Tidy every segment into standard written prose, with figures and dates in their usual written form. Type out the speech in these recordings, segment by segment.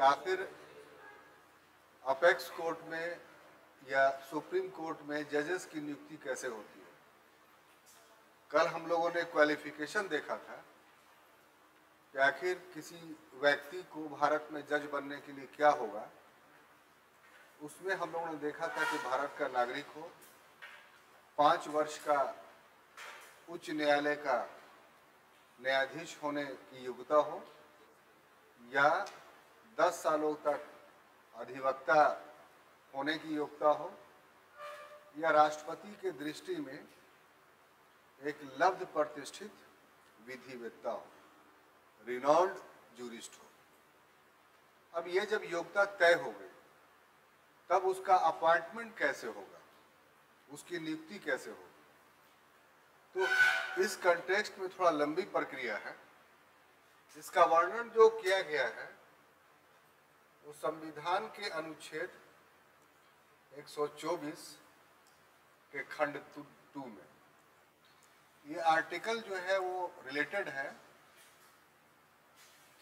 आखिर apex court में या सुप्रीम कोर्ट में जजेस की नियुक्ति कैसे होती है। कल हम लोगों ने क्वालिफिकेशन देखा था कि आखिर किसी व्यक्ति को भारत में जज बनने के लिए क्या होगा। उसमें हम लोगों ने देखा था कि भारत का नागरिक हो, 5 वर्ष का उच्च न्यायालय का न्यायाधीश होने की योग्यता हो या 10 सालों तक अधिवक्ता होने की योग्यता हो या राष्ट्रपति के दृष्टि में एक लब्ध प्रतिष्ठित विधिवेत्ता हो, रिनॉल्ड जूरिस्ट हो। अब ये जब योग्यता तय हो गई तब उसका अपॉइंटमेंट कैसे होगा, उसकी नियुक्ति कैसे होगी। तो इस कंटेक्स्ट में थोड़ा लंबी प्रक्रिया है। इसका वर्णन जो किया गया है वो संविधान के अनुच्छेद 124 के खंड 2 में। ये आर्टिकल जो है वो रिलेटेड है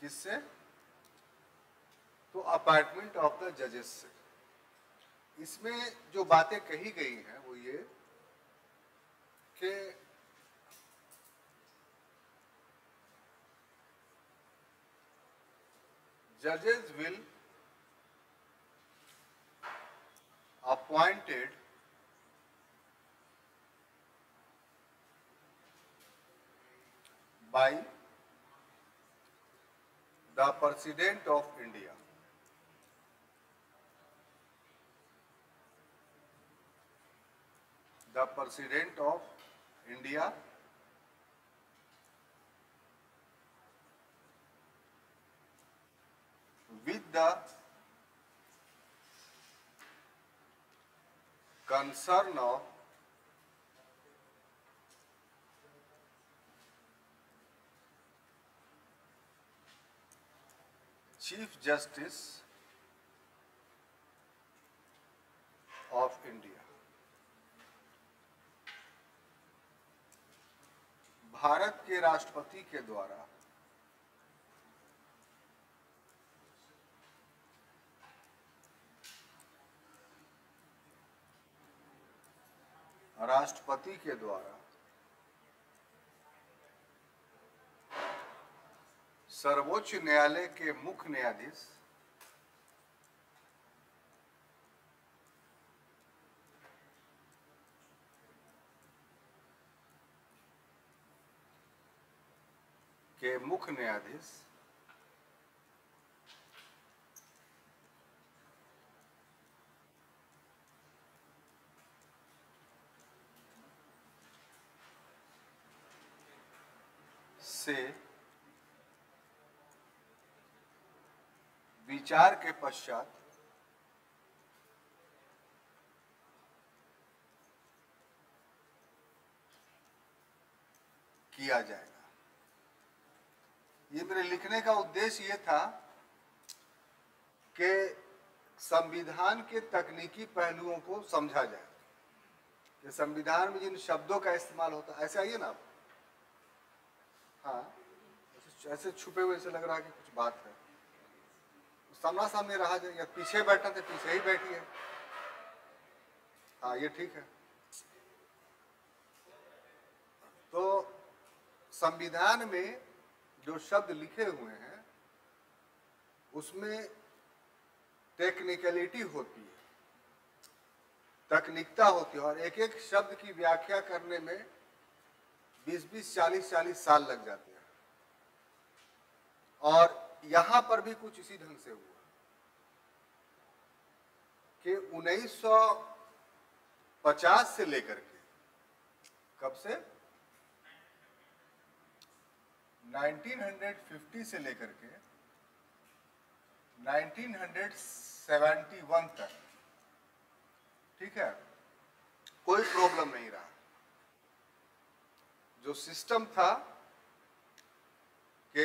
किससे, तो अपॉइंटमेंट ऑफ द जजेस से। इसमें जो बातें कही गई हैं वो ये कि judges will appointed by the President of India. The President of India with the concern of Chief Justice of India। Bharat के राष्ट्रपति के द्वारा सर्वोच्च न्यायालय के मुख्य न्यायाधीश से विचार के पश्चात किया जाएगा। ये मेरे लिखने का उद्देश्य ये था कि संविधान के तकनीकी पहलुओं को समझा जाए कि संविधान में जिन शब्दों का इस्तेमाल होता है। ऐसे आइए ना आप, हाँ ऐसे छुपे हुए से लग रहा है कि कुछ बात है, सामना सामने रहा जाए या पीछे बैठना थे पीछे ही बैठिए। हाँ ये ठीक है। तो संविधान में जो शब्द लिखे हुए हैं उसमें टेक्निकलिटी होती है, तकनीकता होती है और एक एक शब्द की व्याख्या करने में 20-20, 40-40 साल लग जाते हैं। और यहां पर भी कुछ इसी ढंग से हुआ कि 1950 से लेकर के, कब से 1950 से लेकर के 1971 तक, ठीक है, कोई प्रॉब्लम नहीं रहा। जो सिस्टम था कि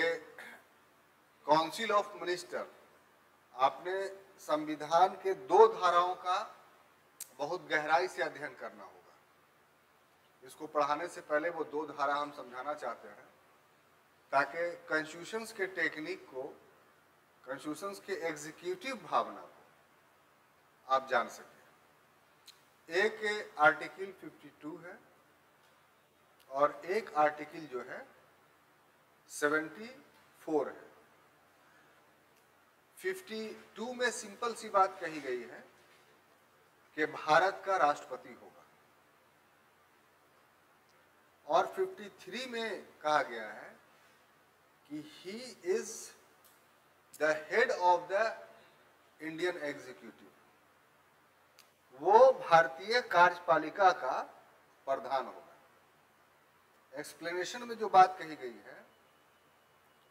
काउंसिल ऑफ मिनिस्टर, आपने संविधान के 2 धाराओं का बहुत गहराई से अध्ययन करना होगा। इसको पढ़ाने से पहले वो 2 धारा हम समझाना चाहते हैं ताकि कॉन्स्टिट्यूशंस के टेक्निक को कॉन्स्टिट्यूशन के एग्जीक्यूटिव भावना को आप जान सकें। एक आर्टिकल 52 है और एक आर्टिकल जो है 74 है। 52 में सिंपल सी बात कही गई है कि भारत का राष्ट्रपति होगा, और 53 में कहा गया है कि he is the head of the Indian executive, वो भारतीय कार्यपालिका का प्रधान होगा। एक्सप्लेनेशन में जो बात कही गई है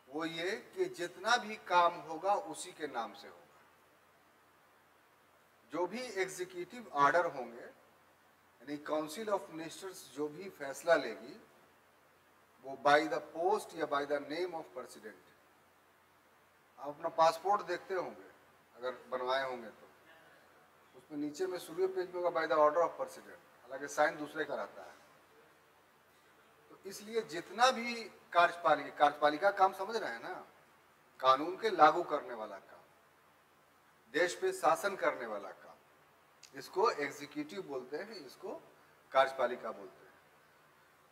वो ये कि जितना भी काम होगा उसी के नाम से होगा। जो भी एग्जीक्यूटिव ऑर्डर होंगे, यानी काउंसिल ऑफ मिनिस्टर्स जो भी फैसला लेगी, वो बाय द पोस्ट या by the name of president. आप अपना पासपोर्ट देखते होंगे, अगर बनवाए होंगे तो उसमें नीचे में शुरू पेज में होगा by the order of president, हालांकि साइन दूसरे का रहता है। तो इसलिए जितना भी कार्यपालिका काम समझ रहे हैं ना, कानून के लागू करने वाला काम, देश पे शासन करने वाला काम, इसको एग्जीक्यूटिव बोलते हैं, इसको कार्यपालिका बोलते हैं।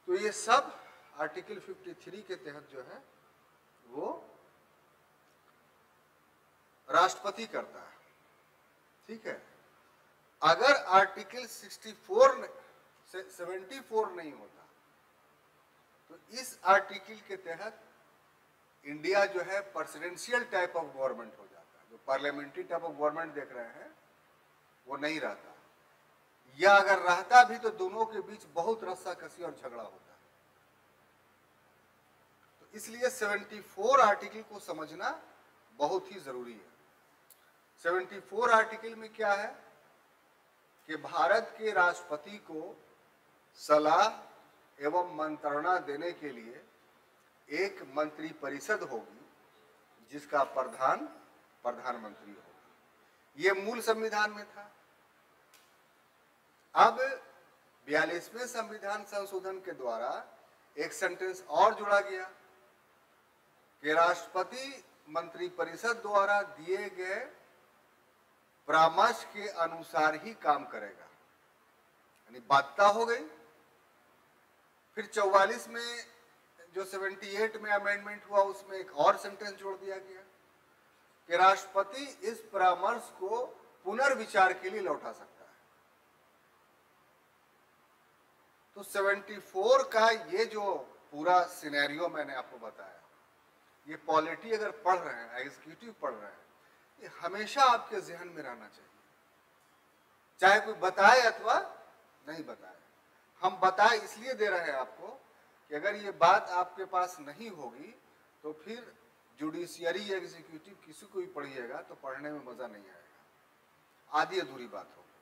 तो ये सब आर्टिकल 53 के तहत जो है वो राष्ट्रपति करता है, ठीक है। अगर आर्टिकल 74 नहीं होता तो इस आर्टिकल के तहत इंडिया जो है प्रेसिडेंशियल टाइप ऑफ गवर्नमेंट हो जाता है। जो पार्लियामेंट्री टाइप ऑफ गवर्नमेंट देख रहे हैं वो नहीं रहता, या अगर रहता भी तो दोनों के बीच बहुत रस्साकसी और झगड़ा होता है। तो इसलिए 74 आर्टिकल को समझना बहुत ही जरूरी है। 74 आर्टिकल में क्या है कि भारत के राष्ट्रपति को सलाह एवं मंत्रणा देने के लिए एक मंत्री परिषद होगी जिसका प्रधान प्रधानमंत्री होगा। ये मूल संविधान में था। अब 42वें संविधान संशोधन के द्वारा एक सेंटेंस और जोड़ा गया कि राष्ट्रपति मंत्री परिषद द्वारा दिए गए परामर्श के अनुसार ही काम करेगा, यानी बाध्यता हो गई। फिर 44 में जो 78 में अमेंडमेंट हुआ उसमें एक और सेंटेंस जोड़ दिया गया कि राष्ट्रपति इस परामर्श को पुनर्विचार के लिए लौटा सकता है। तो 74 का ये जो पूरा सिनेरियो मैंने आपको बताया, ये पॉलिटी अगर पढ़ रहे हैं, एग्जीक्यूटिव पढ़ रहे हैं, ये हमेशा आपके जहन में रहना चाहिए, चाहे कोई बताए अथवा नहीं बताए। हम बताए इसलिए दे रहे हैं आपको कि अगर ये बात आपके पास नहीं होगी तो फिर जुडिशियरी एग्जीक्यूटिव किसी को भी पढ़िएगा तो पढ़ने में मजा नहीं आएगा, आधी अधूरी बात होगी।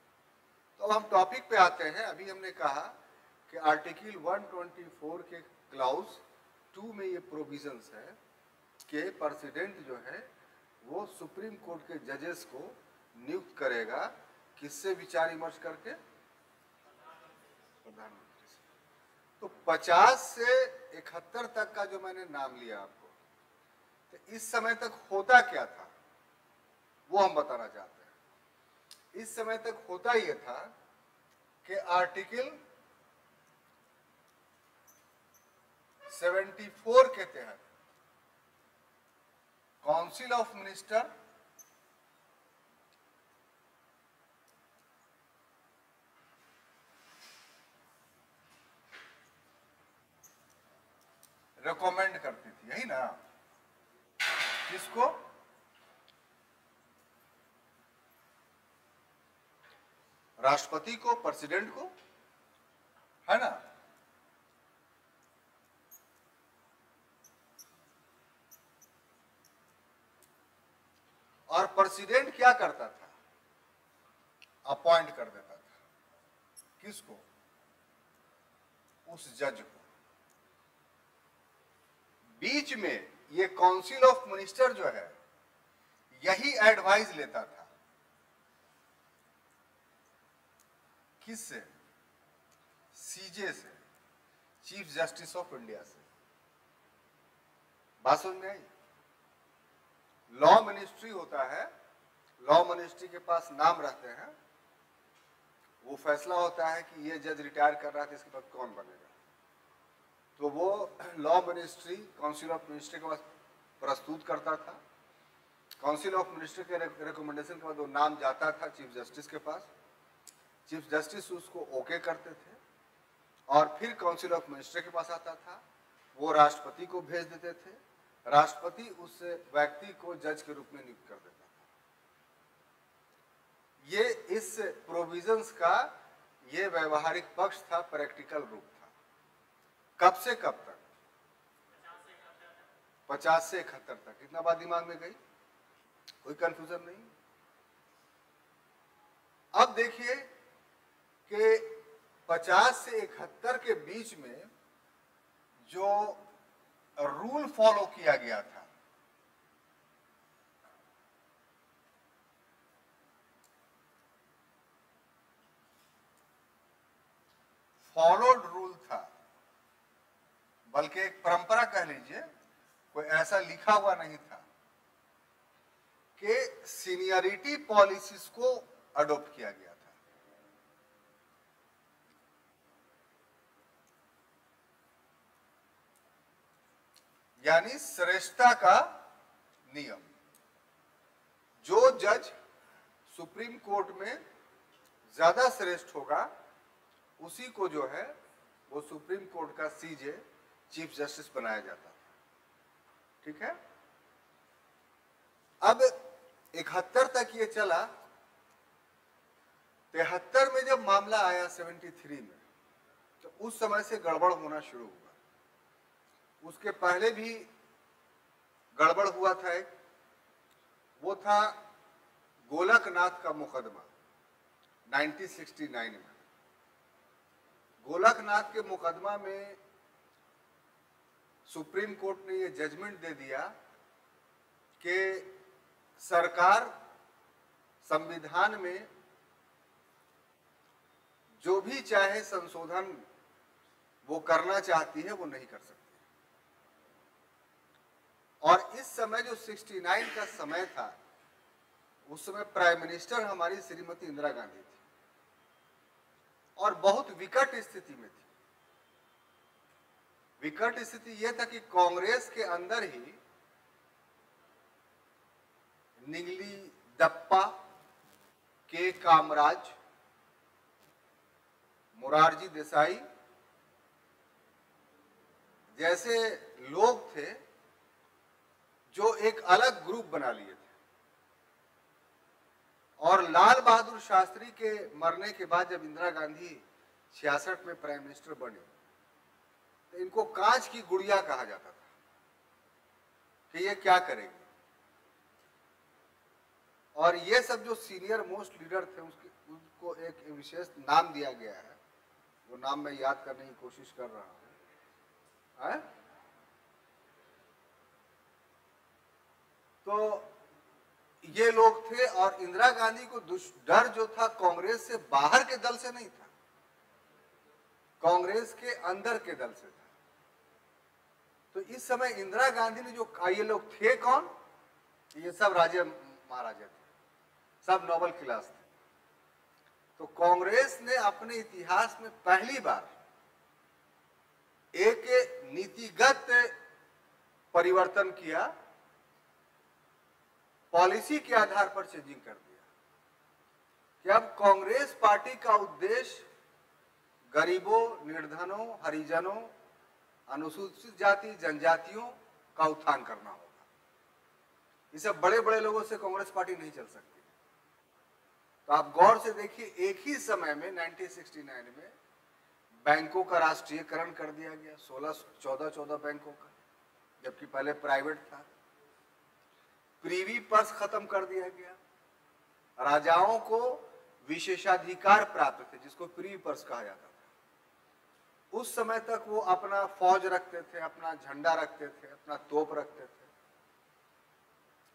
तो हम टॉपिक पे आते हैं। अभी हमने कहा कि आर्टिकल 124 के क्लाउज 2 में ये प्रोविजंस है कि प्रेसिडेंट जो है वो सुप्रीम कोर्ट के जजेस को नियुक्त करेगा, किससे विचार विमर्श करके? प्रधानमंत्री से। तो 50 से 71 तक का जो मैंने नाम लिया आपको, तो इस समय तक होता क्या था वो हम बताना चाहते हैं। इस समय तक होता यह था कि आर्टिकल 74 के तहत काउंसिल ऑफ मिनिस्टर रिकमेंड करती थी, यही ना, किसको? राष्ट्रपति को, प्रेसिडेंट को, है ना। और प्रेसिडेंट क्या करता था? अपॉइंट कर देता था, किसको? उस जज को। बीच में ये काउंसिल ऑफ मिनिस्टर जो है यही एडवाइस लेता था, किससे? सीजे से, चीफ जस्टिस ऑफ इंडिया से। बात समझ में आई? लॉ मिनिस्ट्री होता है, लॉ मिनिस्ट्री के पास नाम रहते हैं, वो फैसला होता है कि ये जज रिटायर कर रहा है तो इसके बाद कौन बनेगा। तो वो law ministry council of ministry के पास प्रस्तुत करता था। काउंसिल ऑफ मिनिस्ट्री के रिकमेंडेशन के बाद वो नाम जाता था चीफ जस्टिस के पास, चीफ जस्टिस उसको ओके करते थे और फिर काउंसिल ऑफ मिनिस्ट्री के पास आता था, वो राष्ट्रपति को भेज देते थे, राष्ट्रपति उस व्यक्ति को जज के रूप में नियुक्त कर देता था। ये इस प्रोविजंस का ये व्यवहारिक पक्ष था, प्रैक्टिकल रूप था। कब से कब तक? 50 से 71 तक। कितना बात दिमाग में गई? कोई कंफ्यूजन नहीं। अब देखिए कि 50 से 71 के बीच में जो रूल फॉलो किया गया था, फॉलोड रूल था, बल्कि एक परंपरा कह लीजिए, कोई ऐसा लिखा हुआ नहीं था कि सीनियरिटी पॉलिसीज को अडॉप्ट किया गया था। यानी श्रेष्ठता का नियम, जो जज सुप्रीम कोर्ट में ज्यादा श्रेष्ठ होगा उसी को जो है वो सुप्रीम कोर्ट का सीजे चीफ जस्टिस बनाया जाता था। ठीक है। अब 71 तक ये चला। 73 में जब मामला आया 73 में, तो उस समय से गड़बड़ होना शुरू हुआ। उसके पहले भी गड़बड़ हुआ था एक, वो था गोलकनाथ का मुकदमा 1969 में। गोलकनाथ के मुकदमा में सुप्रीम कोर्ट ने ये जजमेंट दे दिया कि सरकार संविधान में जो भी चाहे संशोधन वो करना चाहती है वो नहीं कर सकती। और इस समय जो 69 का समय था, उस समय प्राइम मिनिस्टर हमारी श्रीमती इंदिरा गांधी थी और बहुत विकट स्थिति में थी। विकट स्थिति यह था कि कांग्रेस के अंदर ही निगली दप्पा, के कामराज, मोरारजी देसाई जैसे लोग थे जो एक अलग ग्रुप बना लिए थे। और लाल बहादुर शास्त्री के मरने के बाद जब इंदिरा गांधी 66 में प्राइम मिनिस्टर बने, तो इनको कांच की गुड़िया कहा जाता था कि ये क्या करेंगे। और ये सब जो सीनियर मोस्ट लीडर थे उनको एक विशेष नाम दिया गया है, वो नाम मैं याद करने की कोशिश कर रहा हूं। तो ये लोग थे और इंदिरा गांधी को डर जो था कांग्रेस से बाहर के दल से नहीं था, कांग्रेस के अंदर के दल से था। तो इस समय इंदिरा गांधी ने जो ये लोग थे कौन, ये सब राजे महाराजा थे, सब नोबल क्लास थे। तो कांग्रेस ने अपने इतिहास में पहली बार एक नीतिगत परिवर्तन किया, पॉलिसी के आधार पर चेंजिंग कर दिया कि अब कांग्रेस पार्टी का उद्देश्य गरीबों, निर्धनों, हरिजनों, अनुसूचित जाति, जनजातियों का उत्थान करना होगा। ये सब बड़े बड़े लोगों से कांग्रेस पार्टी नहीं चल सकती। तो आप गौर से देखिए, एक ही समय में 1969 में बैंकों का राष्ट्रीयकरण कर दिया गया, 14 बैंकों का, जबकि पहले प्राइवेट था। प्रीवी पर्स खत्म कर दिया गया। राजाओं को विशेषाधिकार प्राप्त थे, जिसको प्रीवी पर्स कहा जाता था। उस समय तक वो अपना फौज रखते थे, अपना झंडा रखते थे, अपना तोप रखते थे,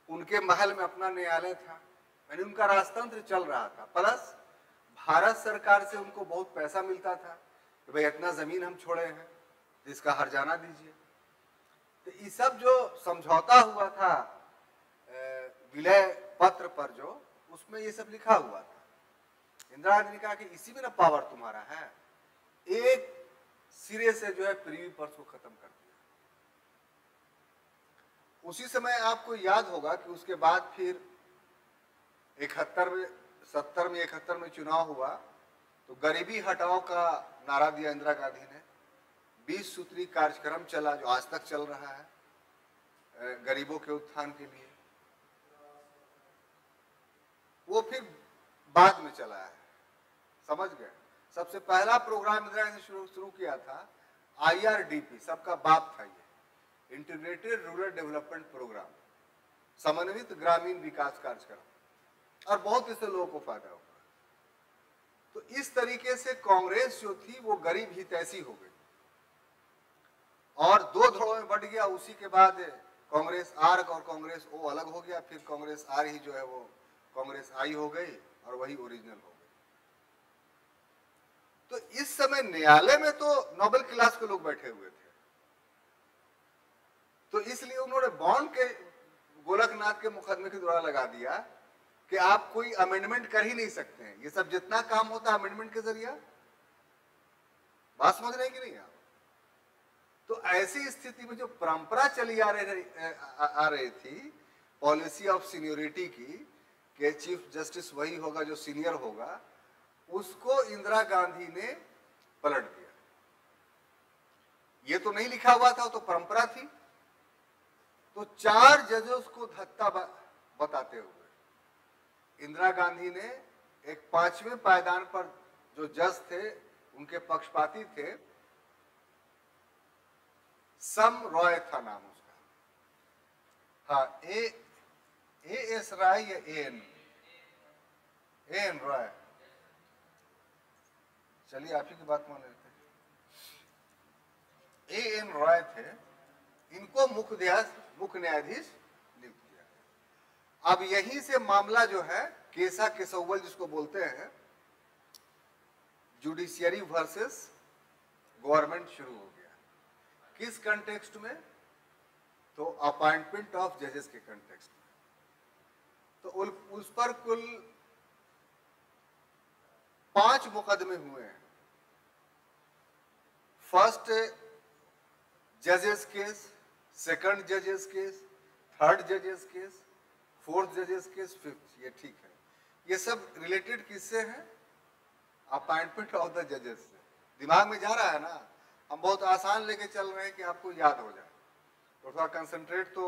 उनके महल में अपना न्यायालय था, यानी उनका राजतंत्र चल रहा था। प्लस भारत सरकार से उनको बहुत पैसा मिलता था कि भाई इतना जमीन हम छोड़े हैं तो इसका हर्जाना दीजिए। तो ये सब जो समझौता हुआ था विलय पत्र पर जो उसमें ये सब लिखा हुआ था। इंदिरा गांधी ने कहा कि इसी में ना पावर तुम्हारा है, एक सिरे से जो है प्रीवी पर्स को खत्म कर दिया। उसी समय आपको याद होगा कि उसके बाद फिर 71 में 70 में 71 में चुनाव हुआ तो गरीबी हटाओ का नारा दिया इंदिरा गांधी ने। 20 सूत्री कार्यक्रम चला जो आज तक चल रहा है गरीबों के उत्थान के लिए। वो फिर बाद में चला है, समझ गए। सबसे पहला प्रोग्राम इंदिरा गांधी ने शुरू किया था IRDP, सबका बाप था ये, इंटीग्रेटेड रूरल डेवलपमेंट प्रोग्राम, समन्वित ग्रामीण विकास कार्यक्रम, और बहुत इससे लोगों को फायदा हुआ। तो इस तरीके से कांग्रेस जो थी वो गरीब हितैषी हो गई और दो धड़ों में बढ़ गया। उसी के बाद कांग्रेस आर और कांग्रेस ओ अलग हो गया, फिर कांग्रेस आर ही जो है वो कांग्रेस आई हो गई और वही ओरिजिनल हो गई। तो इस समय न्यायालय में तो नोबेल क्लास के लोग बैठे हुए थे, तो इसलिए उन्होंने बॉन्ड के गोरखनाथ के मुकदमे के द्वारा लगा दिया कि आप कोई अमेंडमेंट कर ही नहीं सकते हैं। ये सब जितना काम होता है अमेंडमेंट के जरिए, बात समझ रहे हैं कि नहीं आप? तो ऐसी स्थिति में जो परंपरा चली आ रही थी पॉलिसी ऑफ सीनियोरिटी की कि चीफ जस्टिस वही होगा जो सीनियर होगा, उसको इंदिरा गांधी ने पलट दिया। ये तो नहीं लिखा हुआ था, तो परंपरा थी। तो 4 जजेस को धक्का बताते हुए इंदिरा गांधी ने एक 5वें पायदान पर जो जज थे उनके पक्षपाती थे, सम रॉय था नाम उसका, हाँ एस राय या एन रॉय, चलिए आप ही की बात मान लेते हैं। एन रॉय थे, इनको मुख्य न्यायाधीश नियुक्त किया। अब यहीं से मामला जो है केसा केसौवल जिसको बोलते हैं, जुडिशियरी वर्सेस गवर्नमेंट शुरू हो गया। किस कंटेक्स्ट में? तो अपॉइंटमेंट ऑफ जजेस के कंटेक्स्ट में। तो उस पर कुल 5 मुकदमे हुए हैं। फर्स्ट जजेस केस, सेकंड जजेस केस, थर्ड जजेस केस, फोर्थ जजेस केस, फिफ्थ, ये ठीक है। ये सब रिलेटेड किससे हैं? अपॉइंटमेंट ऑफ द जजेस से। दिमाग में जा रहा है ना? हम बहुत आसान लेके चल रहे हैं कि आपको याद हो जाए, तो थोड़ा कंसंट्रेट तो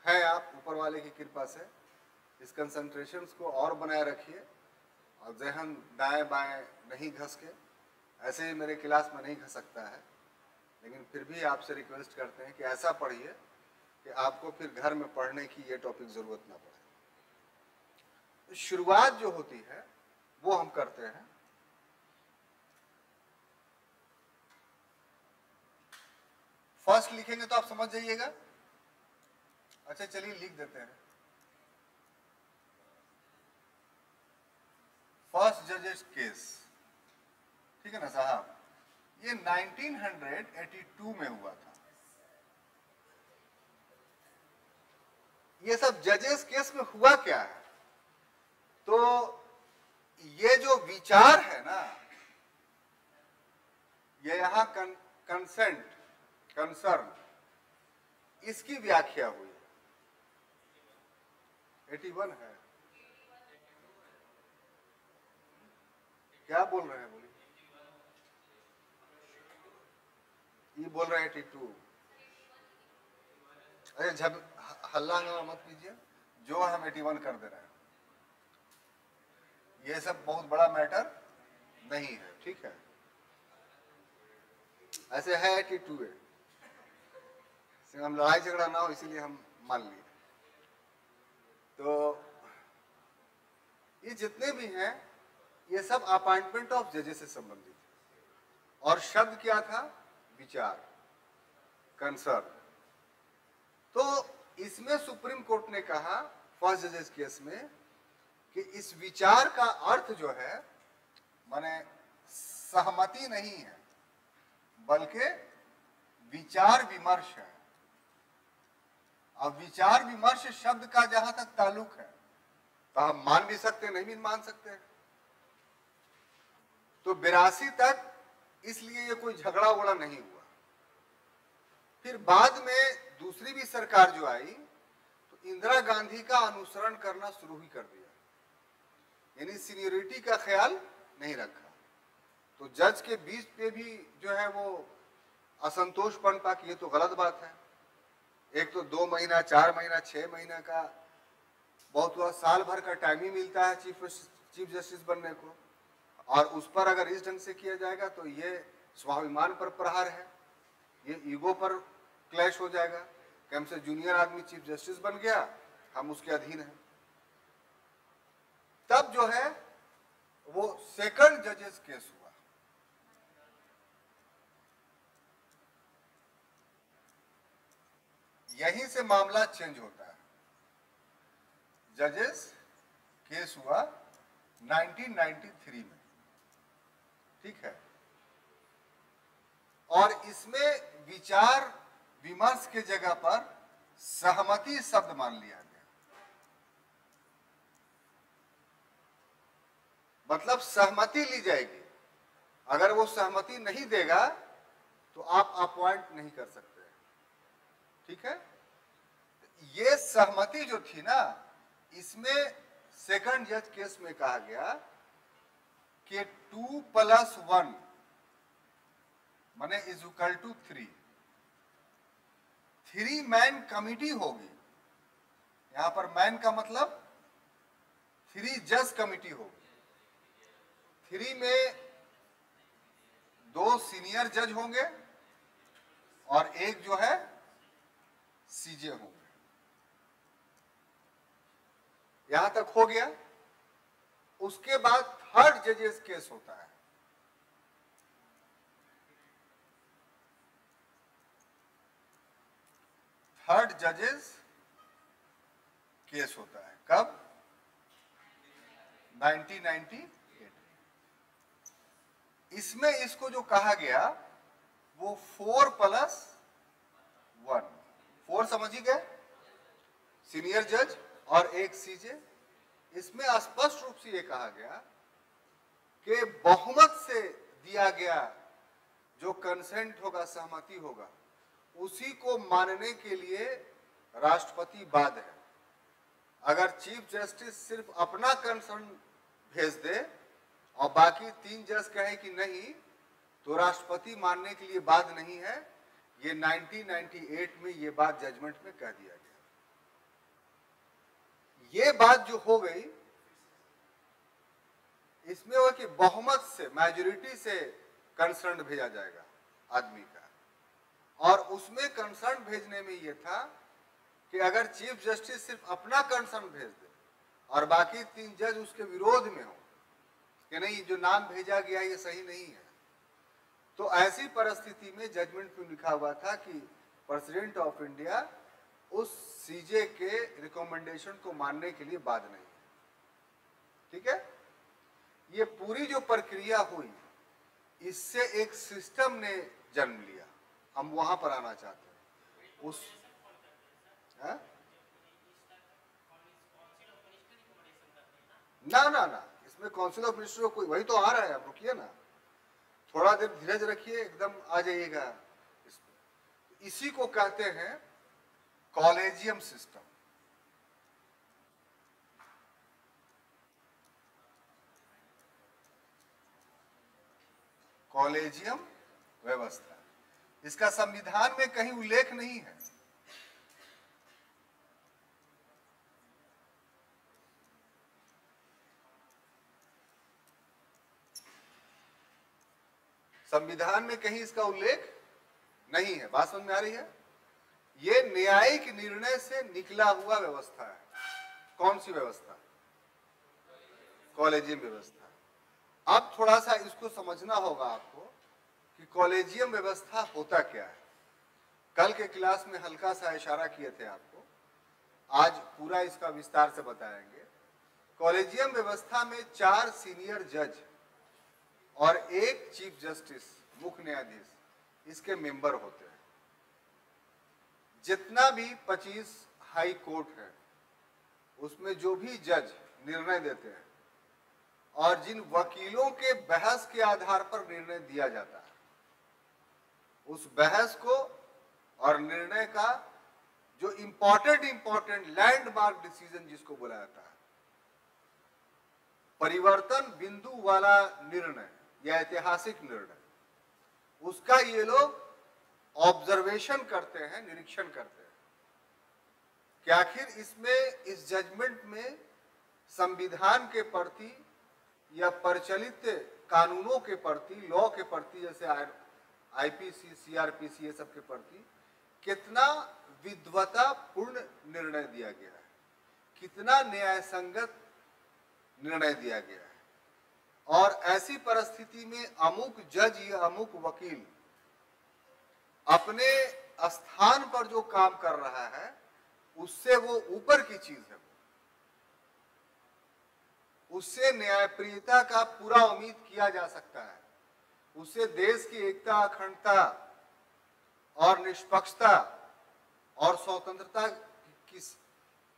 है आप ऊपर वाले की कृपा से। इस कंसंट्रेशन को और बनाए रखिए और जहन दाएं बाएं नहीं घस के, ऐसे ही मेरे क्लास में नहीं घसकता है, लेकिन फिर भी आपसे रिक्वेस्ट करते हैं कि ऐसा पढ़िए कि आपको फिर घर में पढ़ने की ये टॉपिक जरूरत ना पड़े। तो शुरुआत जो होती है वो हम करते हैं। फर्स्ट लिखेंगे तो आप समझ जाइएगा। अच्छा चलिए लिख देते हैं। फर्स्ट जजेस केस, ठीक है ना साहब? ये 1982 में हुआ था। ये सब जजेस केस में हुआ क्या है? तो ये जो विचार है ना, ये यहां कंसेंट, कंसर्न, इसकी व्याख्या हुई। 81 है, क्या बोल रहे हैं? बोलिए। ये बोल रहे हैं 82। अरे जब हल्ला मत कीजिए, जो हम 81 कर दे रहे हैं। ये सब बहुत बड़ा मैटर नहीं है, ठीक है? ऐसे है 82 है, हम लड़ाई झगड़ा ना हो इसीलिए हम मान लिए। तो ये जितने भी हैं ये सब अपॉइंटमेंट ऑफ जजेस से संबंधित है। और शब्द क्या था? विचार, कंसर्न। तो इसमें सुप्रीम कोर्ट ने कहा फर्स्ट जजेस केस में कि इस विचार का अर्थ जो है माने सहमति नहीं है, बल्कि विचार विमर्श है। अब विचार विमर्श शब्द का जहां तक ताल्लुक है तो हम मान भी सकते हैं, नहीं भी मान सकते हैं। तो 82 तक इसलिए ये कोई झगड़ा उगड़ा नहीं हुआ। फिर बाद में दूसरी भी सरकार जो आई तो इंदिरा गांधी का अनुसरण करना शुरू ही कर दिया, यानी सीनियरिटी का ख्याल नहीं रखा। तो जज के बीच पे भी जो है वो असंतोष पनपा कि ये तो गलत बात है। एक तो 2 महीना, 4 महीना, 6 महीना का, बहुत हुआ साल भर का टाइम ही मिलता है चीफ जस्टिस बनने को, और उस पर अगर इस ढंग से किया जाएगा तो ये स्वाभिमान पर प्रहार है, ये ईगो पर क्लैश हो जाएगा कि हमसे जूनियर आदमी चीफ जस्टिस बन गया, हम उसके अधीन हैं। तब जो है वो सेकंड जजेस केस हुआ। यहीं से मामला चेंज होता है। जजेस केस हुआ 1993 में, ठीक है, और इसमें विचार विमर्श के जगह पर सहमति शब्द मान लिया गया। मतलब सहमति ली जाएगी, अगर वो सहमति नहीं देगा तो आप अपॉइंट नहीं कर सकते, ठीक है। ये सहमति जो थी ना, इसमें सेकंड जज केस में कहा गया कि 2+1 माने is equal to 3 man committee होगी। यहां पर मैन का मतलब 3 जज कमिटी होगी। 3 में 2 सीनियर जज होंगे और एक जो है सीजे होंगे। यहां तक हो गया। उसके बाद थर्ड जजेस केस होता है। थर्ड जजेस केस होता है कब? 1998। इसमें इसको जो कहा गया वो 4+1, 4 समझी गए, सीनियर जज और एक सीजे। इसमें स्पष्ट रूप से ये कहा गया कि बहुमत से दिया गया जो कंसेंट होगा, सहमति होगा, उसी को मानने के लिए राष्ट्रपति बाध्य है। अगर चीफ जस्टिस सिर्फ अपना कंसर्न भेज दे और बाकी 3 जज कहे कि नहीं, तो राष्ट्रपति मानने के लिए बाध्य नहीं है। ये 1998 में ये बात जजमेंट में कह दिया गया। ये बात जो हो गई, इसमें हो कि बहुमत से, मेजोरिटी से कंसर्न भेजा जाएगा आदमी का, और उसमें कंसर्न भेजने में ये था कि अगर चीफ जस्टिस सिर्फ अपना कंसर्न भेज दे और बाकी 3 जज उसके विरोध में हो कि नहीं, जो नाम भेजा गया ये सही नहीं है, तो ऐसी परिस्थिति में जजमेंट में लिखा हुआ था कि प्रेसिडेंट ऑफ इंडिया उस सीजे के रिकमेंडेशन को मानने के लिए बाध्य नहीं है, ठीक है। ये पूरी जो प्रक्रिया हुई, इससे एक सिस्टम ने जन्म लिया। हम वहां पर आना चाहते हैं। उस ना इसमें काउंसिल ऑफ मिनिस्टर कोई, वही तो आ रहा है, आप रुकिए ना, थोड़ा देर धीरज रखिए, एकदम आ जाइएगा। इसी को कहते हैं कॉलेजियम सिस्टम। कॉलेजियम व्यवस्था, इसका संविधान में कहीं उल्लेख नहीं है। संविधान में कहीं इसका उल्लेख नहीं है। बात समझ में आ रही है? ये न्यायिक निर्णय से निकला हुआ व्यवस्था है। कौन सी व्यवस्था? कॉलेजियम व्यवस्था। अब थोड़ा सा इसको समझना होगा आपको कि कॉलेजियम व्यवस्था होता क्या है। कल के क्लास में हल्का सा इशारा किए थे आपको, आज पूरा इसका विस्तार से बताएंगे। कॉलेजियम व्यवस्था में 4 सीनियर जज और 1 चीफ जस्टिस, मुख्य न्यायाधीश, इसके मेंबर होते हैं। जितना भी 25 हाई कोर्ट है, उसमें जो भी जज निर्णय देते हैं और जिन वकीलों के बहस के आधार पर निर्णय दिया जाता है, उस बहस को और निर्णय का जो इंपॉर्टेंट लैंडमार्क डिसीजन जिसको बोला जाता है, परिवर्तन बिंदु वाला निर्णय या ऐतिहासिक निर्णय, उसका ये लोग ऑब्जर्वेशन करते हैं, निरीक्षण करते हैं कि आखिर इसमें, इस जजमेंट में संविधान के प्रति या प्रचलित कानूनों के प्रति, लॉ के प्रति, जैसे आईपीसी, सीआरपीसी, ये सब के प्रति कितना विद्वतापूर्ण निर्णय दिया गया है, कितना न्याय संगत निर्णय दिया गया है। और ऐसी परिस्थिति में अमुक जज या अमुक वकील अपने स्थान पर जो काम कर रहा है उससे वो ऊपर की चीज है, उससे न्यायप्रियता का पूरा उम्मीद किया जा सकता है, उससे देश की एकता, अखंडता और निष्पक्षता और स्वतंत्रता की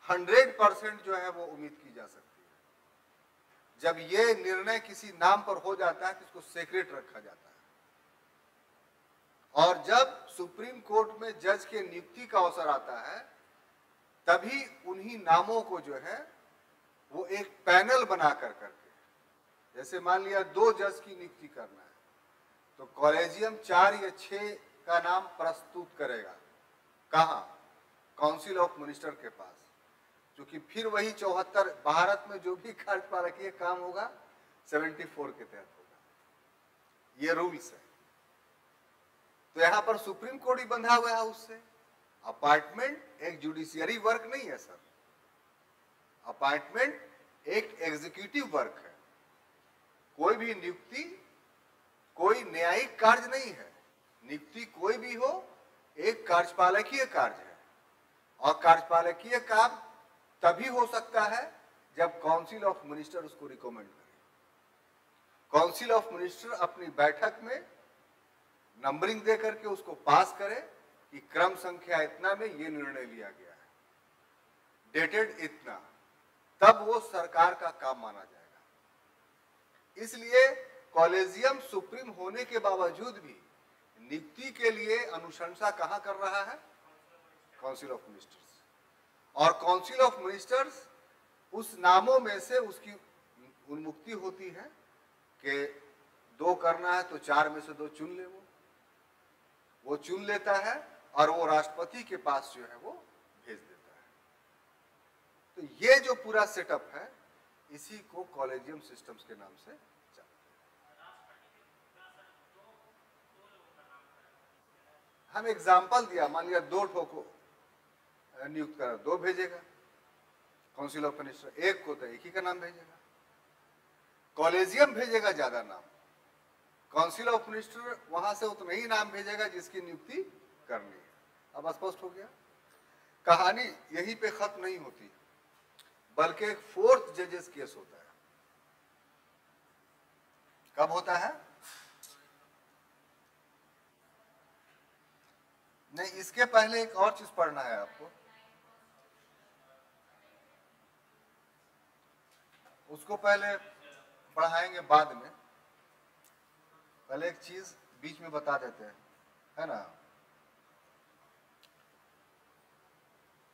100% जो है वो उम्मीद की जा सकती है। जब ये निर्णय किसी नाम पर हो जाता है तो इसको सीक्रेट रखा जाता है, और जब सुप्रीम कोर्ट में जज के नियुक्ति का अवसर आता है तभी उन्हीं नामों को जो है वो एक पैनल बना करके, जैसे मान लिया 2 जज की नियुक्ति करना है तो कॉलेजियम 4 या 6 का नाम प्रस्तुत करेगा, कहां? काउंसिल ऑफ मिनिस्टर के पास, क्योंकि फिर वही 74 भारत में जो भी कार्यपालकीय काम होगा 74 के तहत होगा, ये रूल्स है। तो यहां पर सुप्रीम कोर्ट ही बंधा हुआ है उससे। अपॉइंटमेंट एक जुडिशियरी वर्क नहीं है सर, अपॉइंटमेंट एक एग्जीक्यूटिव वर्क है। कोई भी नियुक्ति कोई न्यायिक कार्य नहीं है, नियुक्ति कोई भी हो एक कार्यपालकीय कार्य है, और कार्यपालकीय काम तभी हो सकता है जब काउंसिल ऑफ मिनिस्टर उसको रिकमेंड करे। काउंसिल ऑफ मिनिस्टर अपनी बैठक में नंबरिंग दे करके उसको पास करे कि क्रम संख्या इतना में ये निर्णय लिया गया है, डेटेड इतना, तब वो सरकार का काम माना जाएगा। इसलिए कॉलेजियम सुप्रीम होने के बावजूद भी नियुक्ति के लिए अनुशंसा कहां कर रहा है? Council of ministers. और काउंसिल ऑफ मिनिस्टर्स उस नामों में से उसकी उन्मुक्ति होती है कि 2 करना है तो 4 में से 2 चुन ले, वो चुन लेता है और वो राष्ट्रपति के पास जो है वो भेज देता है। तो ये जो पूरा सेटअप है इसी को कॉलेजियम सिस्टम्स के नाम से चलता है। हम एग्जाम्पल दिया, मान लिया 2 ठो को नियुक्त करा, 2 भेजेगा काउंसिल ऑफ मिनिस्टर, 1 को तो 1 ही का नाम भेजेगा। कॉलेजियम भेजेगा ज्यादा नाम, काउंसिल ऑफ मिनिस्टर वहां से उतना ही नाम भेजेगा जिसकी नियुक्ति करनी है। अब स्पष्ट हो गया? कहानी यहीं पे खत्म नहीं होती, बल्कि एक 4th जजेस केस होता है। कब होता है? नहीं, इसके पहले एक और चीज पढ़ना है आपको, उसको पहले पढ़ाएंगे बाद में, पहले एक चीज बीच में बता देते हैं, है ना,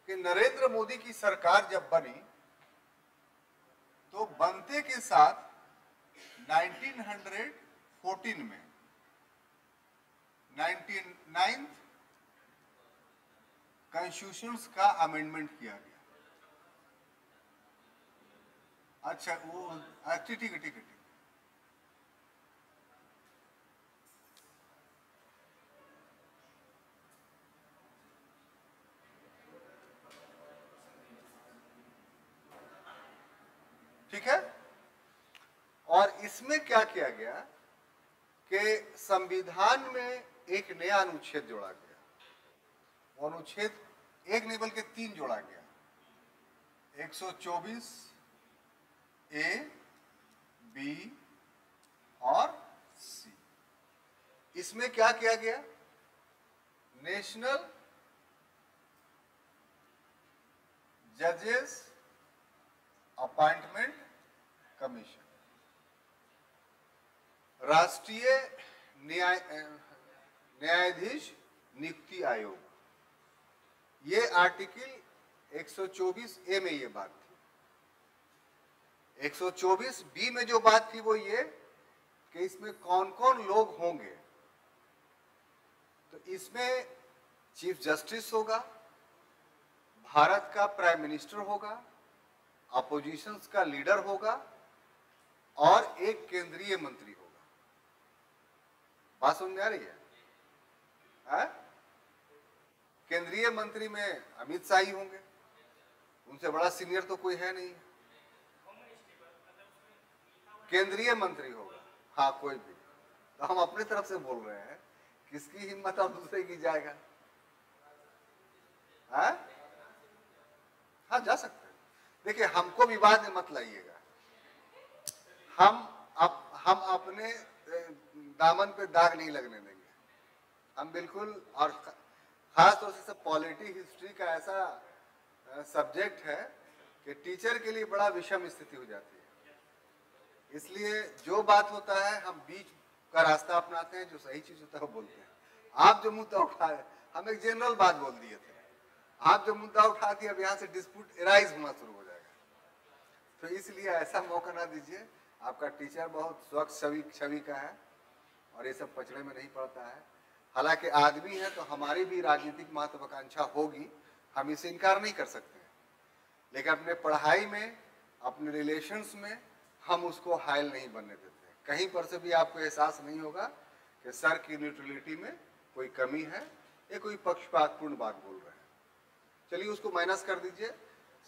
कि नरेंद्र मोदी की सरकार जब बनी तो बनते के साथ 1914 में 99th कॉन्स्टिट्यूशन का अमेंडमेंट किया गया। अच्छा, वो ठीक है, ठीक है। ठीक है। और इसमें क्या किया गया कि संविधान में एक नया अनुच्छेद जोड़ा गया, वो अनुच्छेद एक नहीं बल्कि 3 जोड़ा गया, 124 ए, बी और सी। इसमें क्या किया गया? नेशनल जजेस अपॉइंटमेंट कमीशन, राष्ट्रीय न्यायाधीश नियुक्ति आयोग। ये आर्टिकल 124A में ये बात थी। 124B में जो बात थी वो ये कि इसमें कौन कौन लोग होंगे। तो इसमें चीफ जस्टिस होगा, भारत का प्राइम मिनिस्टर होगा, अपोजिशन का लीडर होगा और एक केंद्रीय मंत्री होगा। बात समझ में आ रही है? केंद्रीय मंत्री में अमित शाह ही होंगे, उनसे बड़ा सीनियर तो कोई है नहीं। केंद्रीय मंत्री होगा, हाँ कोई भी। तो हम अपनी तरफ से बोल रहे हैं, किसकी हिम्मत और दूसरे की जाएगा? हाँ जा सकते हैं। देखिए, हमको विवाद में मत लाइएगा। हम अपने दामन पे दाग नहीं लगने देंगे। हम बिल्कुल, और खास तौर से पॉलिटी हिस्ट्री का ऐसा सब्जेक्ट है कि टीचर के लिए बड़ा विषम स्थिति हो जाती है। इसलिए जो बात होता है हम बीच का रास्ता अपनाते हैं, जो सही चीज होता है वो बोलते हैं। आप जो मुद्दा उठाए, हम एक जनरल बात बोल दिए थे, आप जो मुद्दा उठा दिए, अब यहाँ से डिस्प्यूट एराइज होना शुरू हो जाएगा। तो इसलिए ऐसा मौका ना दीजिए। आपका टीचर बहुत स्वच्छ छवि का है और ये सब पचड़े में नहीं पड़ता है। हालांकि आदमी है तो हमारी भी राजनीतिक महत्वाकांक्षा होगी, हम इसे इनकार नहीं कर सकते हैं, लेकिन अपने पढ़ाई में, अपने रिलेशंस में हम उसको हायल नहीं बनने देते। कहीं पर से भी आपको एहसास नहीं होगा कि सर की न्यूट्रलिटी में कोई कमी है, ये कोई पक्षपातपूर्ण बात बोल रहे हैं। चलिए उसको माइनस कर दीजिए।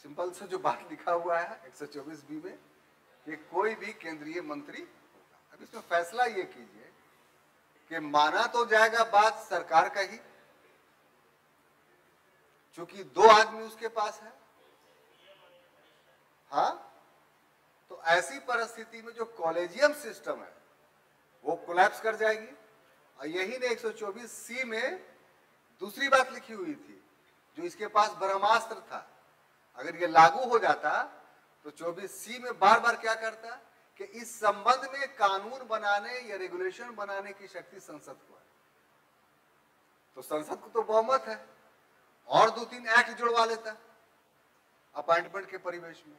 सिंपल सा जो बात लिखा हुआ है 124B में कि कोई भी केंद्रीय मंत्री होगा। अब इसमें फैसला ये कीजिए कि माना तो जाएगा बात सरकार का ही, चूंकि 2 आदमी उसके पास है। हाँ, तो ऐसी परिस्थिति में जो कॉलेजियम सिस्टम है वो कोलैप्स कर जाएगी। और यही ने 124C में दूसरी बात लिखी हुई थी, जो इसके पास ब्रह्मास्त्र था। अगर ये लागू हो जाता तो 24C में बार बार क्या करता कि इस संबंध में कानून बनाने या रेगुलेशन बनाने की शक्ति संसद को है। तो संसद को तो बहुमत है, और 2-3 एक्ट जुड़वा लेता अपॉइंटमेंट के परिवेश में।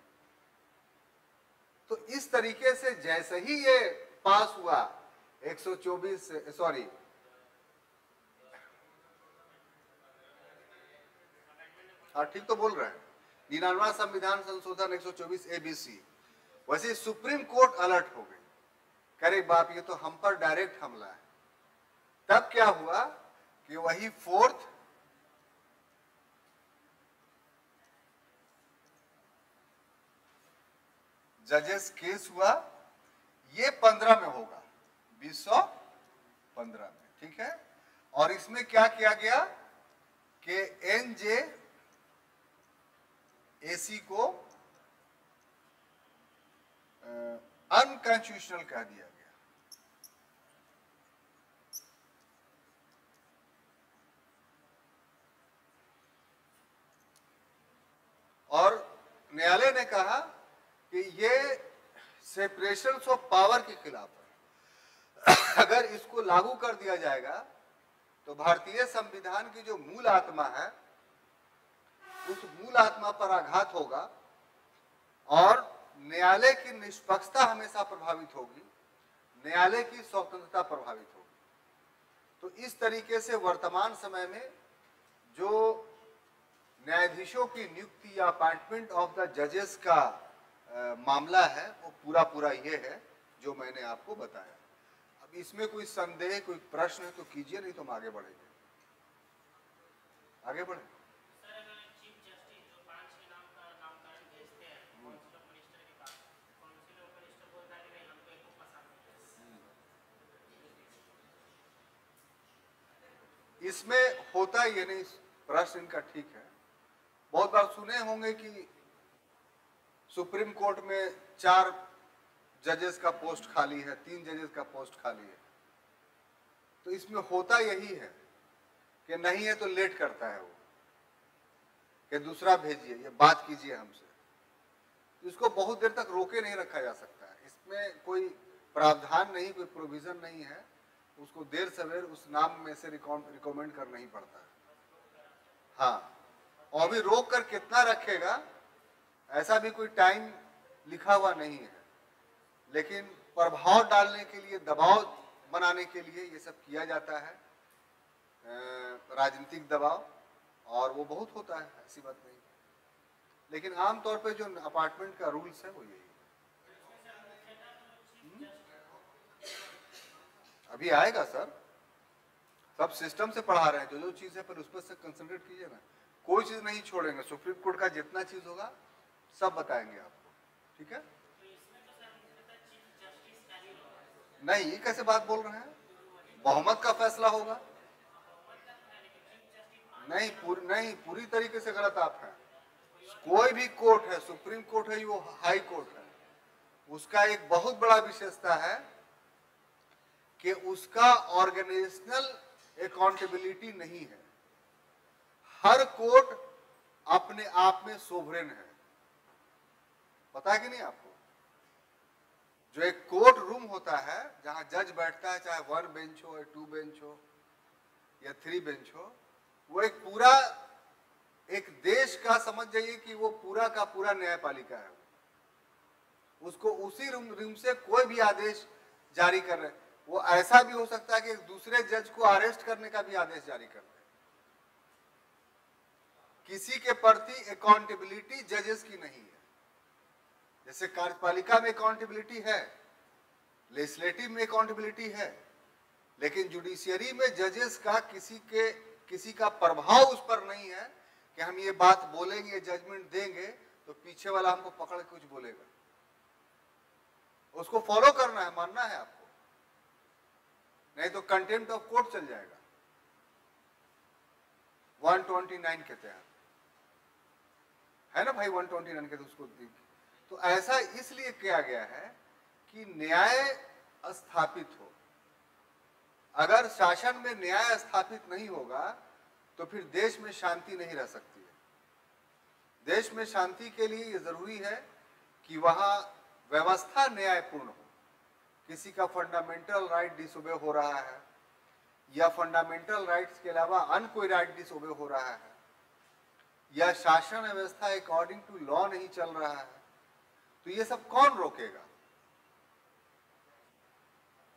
तो इस तरीके से जैसे ही ये पास हुआ 124, सॉरी, हाँ ठीक तो बोल रहे हैं, 99वां संविधान संशोधन 124ABC, वैसे सुप्रीम कोर्ट अलर्ट हो गई, करे बाप ये तो हम पर डायरेक्ट हमला है। तब क्या हुआ कि वही 4th जजेस केस हुआ, ये 15 में होगा, 2015 में, ठीक है। और इसमें क्या किया गया कि NJAC को अनकॉन्स्टिट्यूशनल कह दिया गया। और न्यायालय ने कहा कि ये सेपरेशन ऑफ पावर के खिलाफ है। अगर इसको लागू कर दिया जाएगा तो भारतीय संविधान की जो मूल आत्मा है उस मूल आत्मा पर आघात होगा और न्यायालय की निष्पक्षता हमेशा प्रभावित होगी, न्यायालय की स्वतंत्रता प्रभावित होगी। तो इस तरीके से वर्तमान समय में जो न्यायाधीशों की नियुक्ति या अपॉइंटमेंट ऑफ द जजेस का मामला है वो पूरा ये है जो मैंने आपको बताया। अब इसमें कोई संदेह, कोई प्रश्न है तो कीजिए, नहीं तो हम आगे बढ़ेंगे। आगे बढ़े। इसमें होता ये नहीं, प्रश्न इनका ठीक है। बहुत बार सुने होंगे कि सुप्रीम कोर्ट में 4 जजेस का पोस्ट खाली है, 3 जजेस का पोस्ट खाली है। तो इसमें होता यही है कि नहीं है तो लेट करता है वो, कि दूसरा भेजिए, ये बात कीजिए हमसे। तो इसको बहुत देर तक रोके नहीं रखा जा सकता है, इसमें कोई प्रावधान नहीं, कोई प्रोविजन नहीं है, उसको देर सवेर उस नाम में से रिकमेंड करना ही पड़ता है। हाँ, और भी रोक कर कितना रखेगा ऐसा भी कोई टाइम लिखा हुआ नहीं है, लेकिन प्रभाव डालने के लिए, दबाव बनाने के लिए ये सब किया जाता है, राजनीतिक दबाव, और वो बहुत होता है, ऐसी बात नहीं। लेकिन आमतौर पे जो अपार्टमेंट का रूल्स है वो यही है। अभी आएगा सर, सब सिस्टम से पढ़ा रहे हैं, जो जो चीज है पर उस पर से कंसंट्रेट कीजिए ना, कोई चीज नहीं छोड़ेंगे। सुप्रीम कोर्ट का जितना चीज होगा सब बताएंगे आपको, ठीक है? नहीं, ये कैसे बात बोल रहे हैं? बहुमत का फैसला होगा? नहीं, पूरी तरीके से गलत आप हैं। कोई भी कोर्ट है, सुप्रीम कोर्ट है, वो हाई कोर्ट है, उसका एक बहुत बड़ा विशेषता है कि उसका ऑर्गेनाइजेशनल अकाउंटेबिलिटी नहीं है। हर कोर्ट अपने आप में सोवरेन है, पता है कि नहीं आपको? जो एक कोर्ट रूम होता है जहां जज बैठता है, चाहे 1 बेंच हो या 2 बेंच हो या 3 बेंच हो, वो एक पूरा एक देश का, समझ जाइए कि वो पूरा का पूरा न्यायपालिका है। उसको उसी रूम से कोई भी आदेश जारी कर रहे, वो ऐसा भी हो सकता है कि एक दूसरे जज को अरेस्ट करने का भी आदेश जारी कर रहे। किसी के प्रति अकाउंटेबिलिटी जजेस की नहीं है। जैसे कार्यपालिका में अकाउंटेबिलिटी है, लेजिस्लेटिव में अकाउंटेबिलिटी है, लेकिन जुडिशियरी में जजेस का किसी का प्रभाव उस पर नहीं है कि हम ये बात बोलेंगे, जजमेंट देंगे तो पीछे वाला हमको पकड़ के कुछ बोलेगा। उसको फॉलो करना है, मानना है आपको, नहीं तो कंटेम्प्ट ऑफ कोर्ट चल जाएगा 129 के तहत, है ना भाई? 129 के तो उसको, तो ऐसा इसलिए किया गया है कि न्याय स्थापित हो। अगर शासन में न्याय स्थापित नहीं होगा तो फिर देश में शांति नहीं रह सकती है। देश में शांति के लिए ये जरूरी है कि वहां व्यवस्था न्यायपूर्ण हो। किसी का फंडामेंटल राइट डिसओबे हो रहा है या फंडामेंटल राइट्स के अलावा अन्य कोई राइट डिसओबे हो रहा है या शासन व्यवस्था अकॉर्डिंग टू लॉ नहीं चल रहा है, तो ये सब कौन रोकेगा?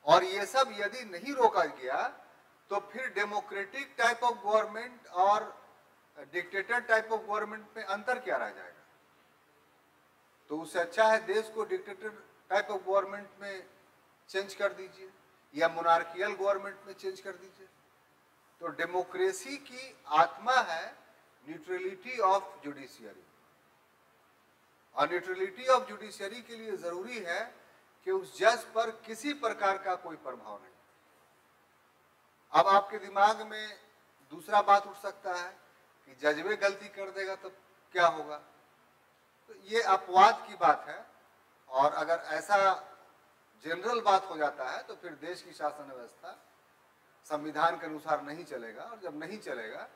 और ये सब यदि नहीं रोका गया तो फिर डेमोक्रेटिक टाइप ऑफ गवर्नमेंट और डिक्टेटर टाइप ऑफ गवर्नमेंट में अंतर क्या रह जाएगा? तो उससे अच्छा है देश को डिक्टेटर टाइप ऑफ गवर्नमेंट में चेंज कर दीजिए या मोनार्कियल गवर्नमेंट में चेंज कर दीजिए। तो डेमोक्रेसी की आत्मा है न्यूट्रलिटी ऑफ जुडिशियरी, और न्यूट्रलिटी ऑफ जुडिशियरी के लिए जरूरी है कि उस जज पर किसी प्रकार का कोई प्रभाव नहीं। अब आपके दिमाग में दूसरा बात उठ सकता है कि जज में गलती कर देगा तो क्या होगा? तो ये अपवाद की बात है, और अगर ऐसा जनरल बात हो जाता है तो फिर देश की शासन व्यवस्था संविधान के अनुसार नहीं चलेगा, और जब नहीं चलेगा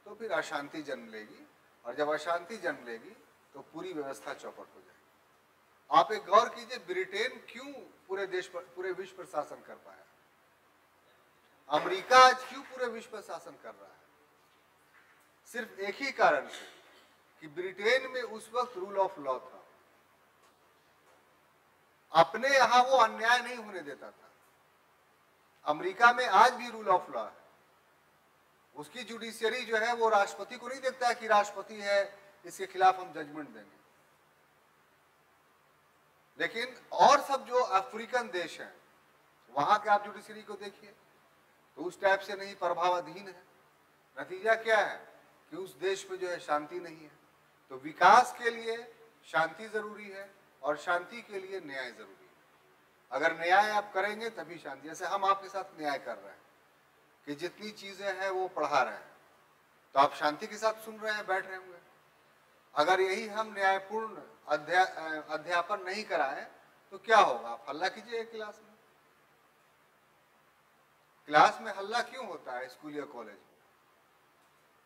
तो फिर अशांति जन्म लेगी, और जब अशांति जन्म लेगी तो पूरी व्यवस्था चौपट हो जाएगी। आप एक गौर कीजिए, ब्रिटेन क्यों पूरे देश पर, पूरे विश्व पर शासन कर पाया? अमेरिका आज क्यों पूरे विश्व पर शासन कर रहा है? सिर्फ एक ही कारण से कि ब्रिटेन में उस वक्त रूल ऑफ लॉ था। अपने यहां वो अन्याय नहीं होने देता था। अमेरिका में आज भी रूल ऑफ लॉ है। उसकी जुडिशियरी जो है वो राष्ट्रपति को नहीं देखता है कि राष्ट्रपति है, इसके खिलाफ हम जजमेंट देंगे। लेकिन और सब जो अफ्रीकन देश हैं वहां के आप जुडिशरी को देखिए तो उस टाइप से नहीं, प्रभावाधीन है। नतीजा क्या है कि उस देश में जो है शांति नहीं है। तो विकास के लिए शांति जरूरी है और शांति के लिए न्याय जरूरी है। अगर न्याय आप करेंगे तभी शांति। जैसे हम आपके साथ न्याय कर रहे हैं कि जितनी चीजें हैं वो पढ़ा रहे हैं, तो आप शांति के साथ सुन रहे हैं, बैठ रहे होंगे। अगर यही हम न्यायपूर्ण अध्यापन नहीं कराएं तो क्या होगा? आप हल्ला कीजिए क्लास में। क्लास में हल्ला क्यों होता है? स्कूल या कॉलेज में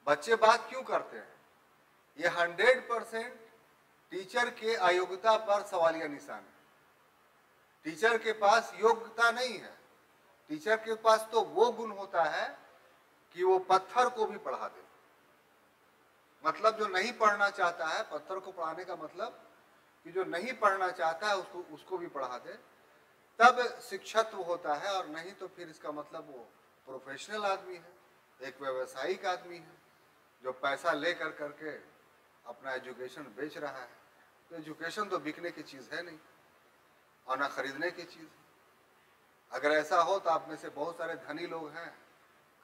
बच्चे बात क्यों करते हैं? ये 100% टीचर के अयोग्यता पर सवालिया निशान है। टीचर के पास योग्यता नहीं है। टीचर के पास तो वो गुण होता है कि वो पत्थर को भी पढ़ा दे। मतलब जो नहीं पढ़ना चाहता है, पत्थर को पढ़ाने का मतलब कि जो नहीं पढ़ना चाहता है उसको भी पढ़ा दे, तब शिक्षत्व होता है। और नहीं तो फिर इसका मतलब वो प्रोफेशनल आदमी है, एक व्यावसायिक आदमी है जो पैसा ले करके अपना एजुकेशन बेच रहा है। तो एजुकेशन तो बिकने की चीज़ है नहीं और ना खरीदने की चीज़। अगर ऐसा हो तो आप में से बहुत सारे धनी लोग हैं,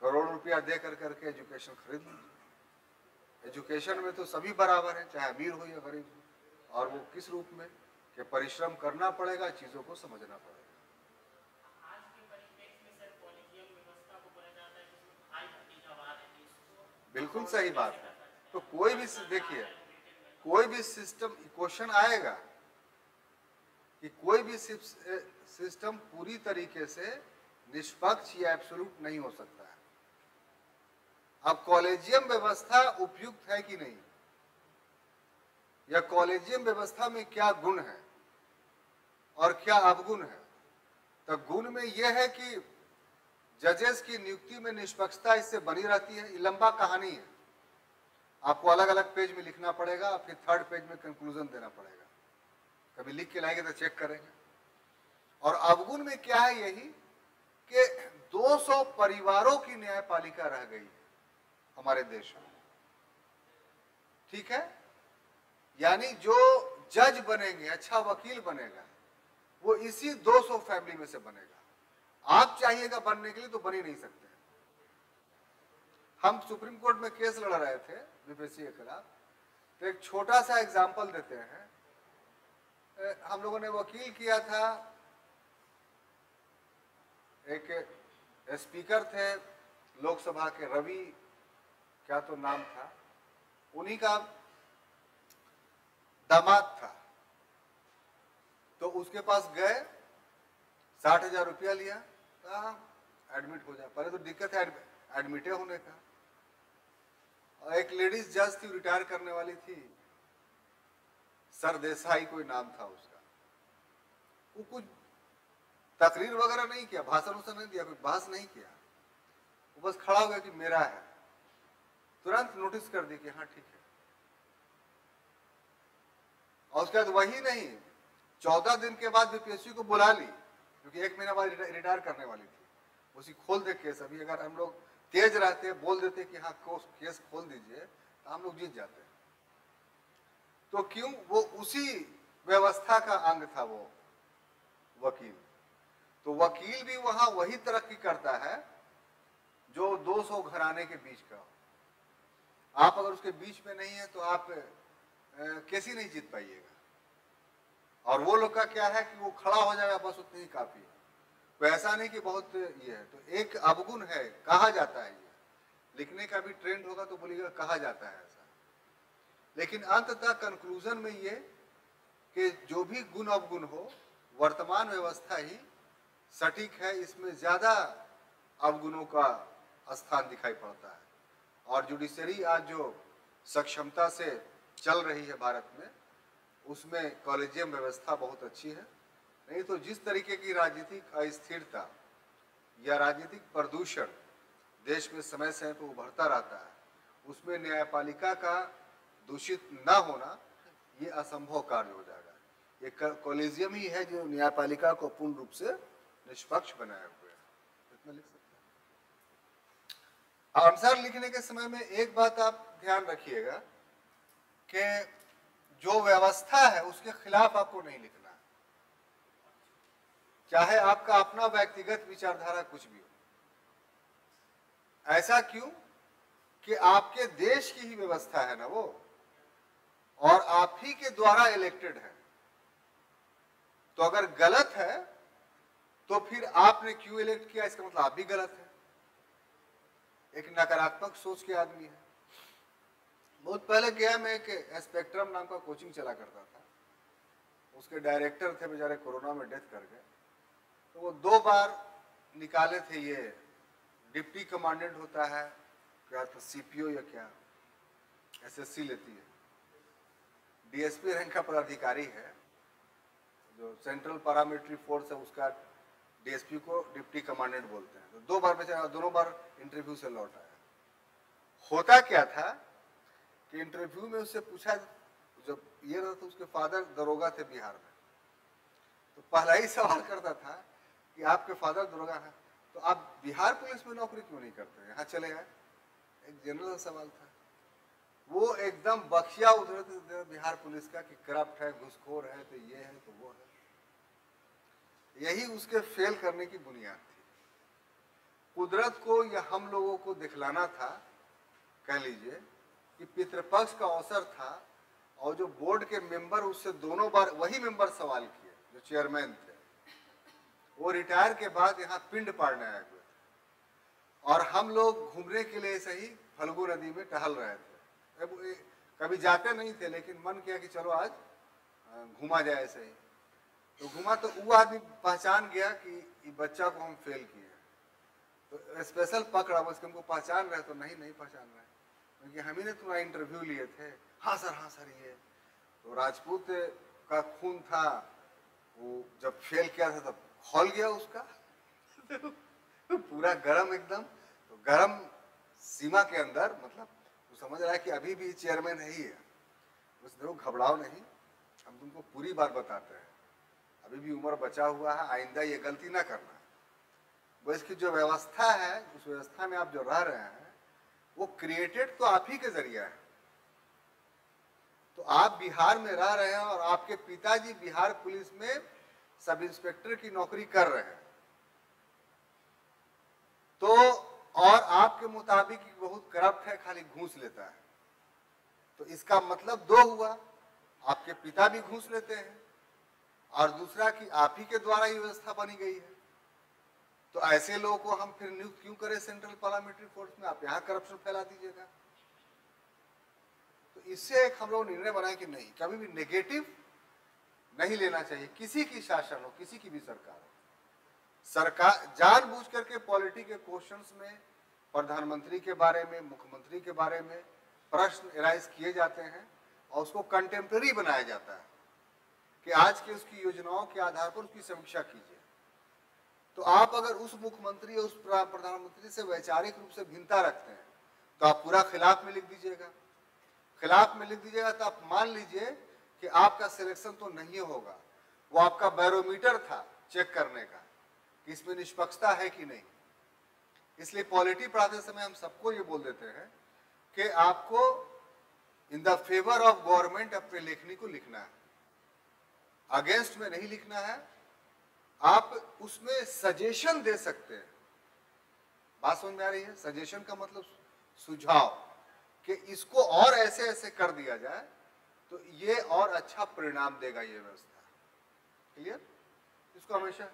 करोड़ रुपया दे करके एजुकेशन खरीद लीजिए। एजुकेशन में तो सभी बराबर हैं, चाहे अमीर हो या गरीब हो। और वो किस रूप में कि परिश्रम करना पड़ेगा, चीज़ों को समझना पड़ेगा। बिल्कुल सही बात है। तो कोई भी देखिए, कोई भी सिस्टम, क्वेश्चन आएगा कि कोई भी सिस्टम पूरी तरीके से निष्पक्ष या एब्सोल्यूट नहीं हो सकता है। अब कॉलेजियम व्यवस्था उपयुक्त है कि नहीं, या कॉलेजियम व्यवस्था में क्या गुण है और क्या अवगुण है। तो गुण में यह है कि जजेस की नियुक्ति में निष्पक्षता इससे बनी रहती है। ये लंबा कहानी है, आपको अलग अलग पेज में लिखना पड़ेगा, फिर थर्ड पेज में कंक्लूजन देना पड़ेगा। कभी लिख के लाएंगे तो चेक करेंगे। और अवगुण में क्या है, यही कि 200 परिवारों की न्यायपालिका रह गई है हमारे देश में। ठीक है, यानी जो जज बनेंगे, अच्छा वकील बनेगा, वो इसी 200 फैमिली में से बनेगा। आप चाहिएगा बनने के लिए तो बन ही नहीं सकते। हम सुप्रीम कोर्ट में केस लड़ रहे थे बीपीएससी के खिलाफ, तो एक छोटा सा एग्जाम्पल देते हैं। हम लोगों ने वकील किया था, एक स्पीकर थे लोकसभा के, रवि क्या तो नाम था, उन्हीं का दामाद था। तो उसके पास गए, 60,000 रुपया लिया, कहा एडमिट हो जाए। पहले तो दिक्कत है एडमिटे होने का। और एक लेडीज जज थी, रिटायर करने वाली थी, सरदेसाई कोई नाम था उसका। वो कुछ तकरीर वगैरह नहीं किया, भाषण उसन नहीं दिया, कोई बहस नहीं किया, वो बस खड़ा हो गया कि मेरा है। तुरंत नोटिस कर दी कि हाँ ठीक है। और उसके बाद वही नहीं, 14 दिन के बाद बीपीएससी को बुला ली, क्योंकि 1 महीना बाद रिटायर करने वाली थी। उसी खोल दे केस। अभी अगर हम लोग तेज रहते, बोल देते कि हाँ केस खोल दीजिए, तो हम लोग जीत जाते। तो क्यों, वो उसी व्यवस्था का अंग था वो वकील। तो वकील भी वहां वही तरक्की करता है जो 200 घराने के बीच का हो। आप अगर उसके बीच में नहीं है तो आप केस ही नहीं जीत पाइएगा। और वो लोग का क्या है कि वो खड़ा हो जाएगा, बस उतनी ही काफी है। तो ऐसा नहीं कि बहुत ये है। तो एक अवगुण है, कहा जाता है, ये लिखने का भी ट्रेंड होगा तो बोलिएगा कहा जाता है ऐसा। लेकिन अंततः कंक्लूजन में ये कि जो भी गुण अवगुण हो, वर्तमान व्यवस्था ही सटीक है। इसमें ज्यादा अवगुणों का स्थान दिखाई पड़ता है। और जुडिशरी आज जो सक्षमता से चल रही है भारत में, उसमें कॉलेजियम व्यवस्था बहुत अच्छी है। नहीं तो जिस तरीके की राजनीतिक अस्थिरता या राजनीतिक प्रदूषण देश में समय समय पर उभरता रहता है, उसमें न्यायपालिका का दूषित न होना ये असंभव कार्य हो जाएगा। ये कॉलेजियम ही है जो न्यायपालिका को पूर्ण रूप से निष्पक्ष बनाए हुए है। इतना लिख सकते हैं। आंसर लिखने के समय में एक बात आप ध्यान रखिएगा कि जो व्यवस्था है उसके खिलाफ आपको नहीं लिखना, चाहे आपका अपना व्यक्तिगत विचारधारा कुछ भी हो। ऐसा क्यों कि आपके देश की ही व्यवस्था है ना वो, और आप ही के द्वारा इलेक्टेड है। तो अगर गलत है तो फिर आपने क्यों इलेक्ट किया, इसका मतलब आप भी गलत है। एक नकारात्मक सोच के आदमी है। बहुत पहले गया मैं, एक स्पेक्ट्रम नाम का कोचिंग चला करता था, उसके डायरेक्टर थे बेचारे, कोरोना में डेथ कर गए। तो वो 2 बार निकाले थे, ये डिप्टी कमांडेंट होता है क्या, तो सीपीओ या क्या, एसएससी लेती है, डीएसपी रैंक का पदाधिकारी है, जो सेंट्रल पैरामिलिट्री फोर्स है उसका डीएसपी को डिप्टी कमांडेंट बोलते हैं। तो 2 बार बेचारा दोनों बार इंटरव्यू से लौट आया। होता क्या था कि इंटरव्यू में उससे पूछा, जब ये रहा तो उसके फादर दरोगा थे बिहार में, तो पहला ही सवाल करता था कि आपके फादर दरोगा हैं तो आप बिहार पुलिस में नौकरी क्यों नहीं करते, यहाँ चले आए। एक जनरल सवाल था। वो एकदम बख्शिया उधर बिहार पुलिस का कि करप्ट है, घुसखोर है, तो ये है तो वो है। यही उसके फेल करने की बुनियाद थी। कुदरत को या हम लोगों को दिखलाना था, कह लीजिए कि पितृपक्ष का अवसर था, और जो बोर्ड के मेंबर उससे दोनों बार वही मेंबर सवाल किए, जो चेयरमैन थे, वो रिटायर के बाद यहाँ पिंड पाड़ने आए हुए थे, और हम लोग घूमने के लिए सही फल्गु नदी में टहल रहे थे। कभी जाते नहीं थे, लेकिन मन किया कि चलो आज घूमा जाए सही। तो घुमा तो वो आदमी पहचान गया कि ये बच्चा को हम फेल किए, तो स्पेशल पकड़ा, बस हमको पहचान रहे, तो नहीं पहचान रहे, क्योंकि हम ही ने तुम्हारा इंटरव्यू लिए थे। हाँ सर ये तो राजपूत का खून था, वो जब फेल किया था तब खौल गया उसका पूरा गरम एकदम। तो गरम सीमा के अंदर, मतलब वो समझ रहा है कि अभी भी चेयरमैन है ही है। बस देखो घबराओ नहीं, हम तुमको पूरी बात बताते हैं, अभी भी उम्र बचा हुआ है, आइंदा ये गलती ना करना। वो इसकी जो व्यवस्था है, उस व्यवस्था में आप जो रह रहे हैं, वो क्रिएटेड तो आप ही के जरिए है। तो आप बिहार में रह रहे हैं और आपके पिताजी बिहार पुलिस में सब इंस्पेक्टर की नौकरी कर रहे हैं, तो और आपके मुताबिक बहुत करप्ट है, खाली घूस लेता है, तो इसका मतलब 2 हुआ, आपके पिता भी घूस लेते हैं, और दूसरा कि आप ही के द्वारा ये व्यवस्था बनी गई है। तो ऐसे लोगों को हम फिर नियुक्त क्यों करें सेंट्रल पैरामिलिट्री फोर्स में, आप यहाँ करप्शन फैला दीजिएगा। तो इससे एक हम लोग निर्णय बनाए कि नहीं, कभी भी नेगेटिव नहीं लेना चाहिए, किसी की शासन हो, किसी की भी सरकार हो। सरकार जानबूझ करके पॉलिटी के क्वेश्चंस में प्रधानमंत्री के बारे में, मुख्यमंत्री के बारे में प्रश्न राइज किए जाते हैं, और उसको कंटेम्प्रेरी बनाया जाता है कि आज की उसकी योजनाओं के आधार पर उसकी समीक्षा कीजिए। तो आप अगर उस मुख्यमंत्री या उस प्रधानमंत्री से वैचारिक रूप से भिन्नता रखते हैं, तो आप पूरा खिलाफ में लिख दीजिएगा। खिलाफ में लिख दीजिएगा तो आप मान लीजिए कि आपका सिलेक्शन तो नहीं होगा। वो आपका बैरोमीटर था चेक करने का कि इसमें निष्पक्षता है कि नहीं। इसलिए पॉलिटी पढ़ाते समय हम सबको ये बोल देते हैं कि आपको in the favour of government अपने लेखनी को लिखना है, अगेंस्ट में नहीं लिखना है। आप उसमें सजेशन दे सकते हैं। बात समझ में आ रही है? सजेशन का मतलब सुझाव, कि इसको और ऐसे ऐसे कर दिया जाए तो ये और अच्छा परिणाम देगा ये व्यवस्था। क्लियर? इसको हमेशा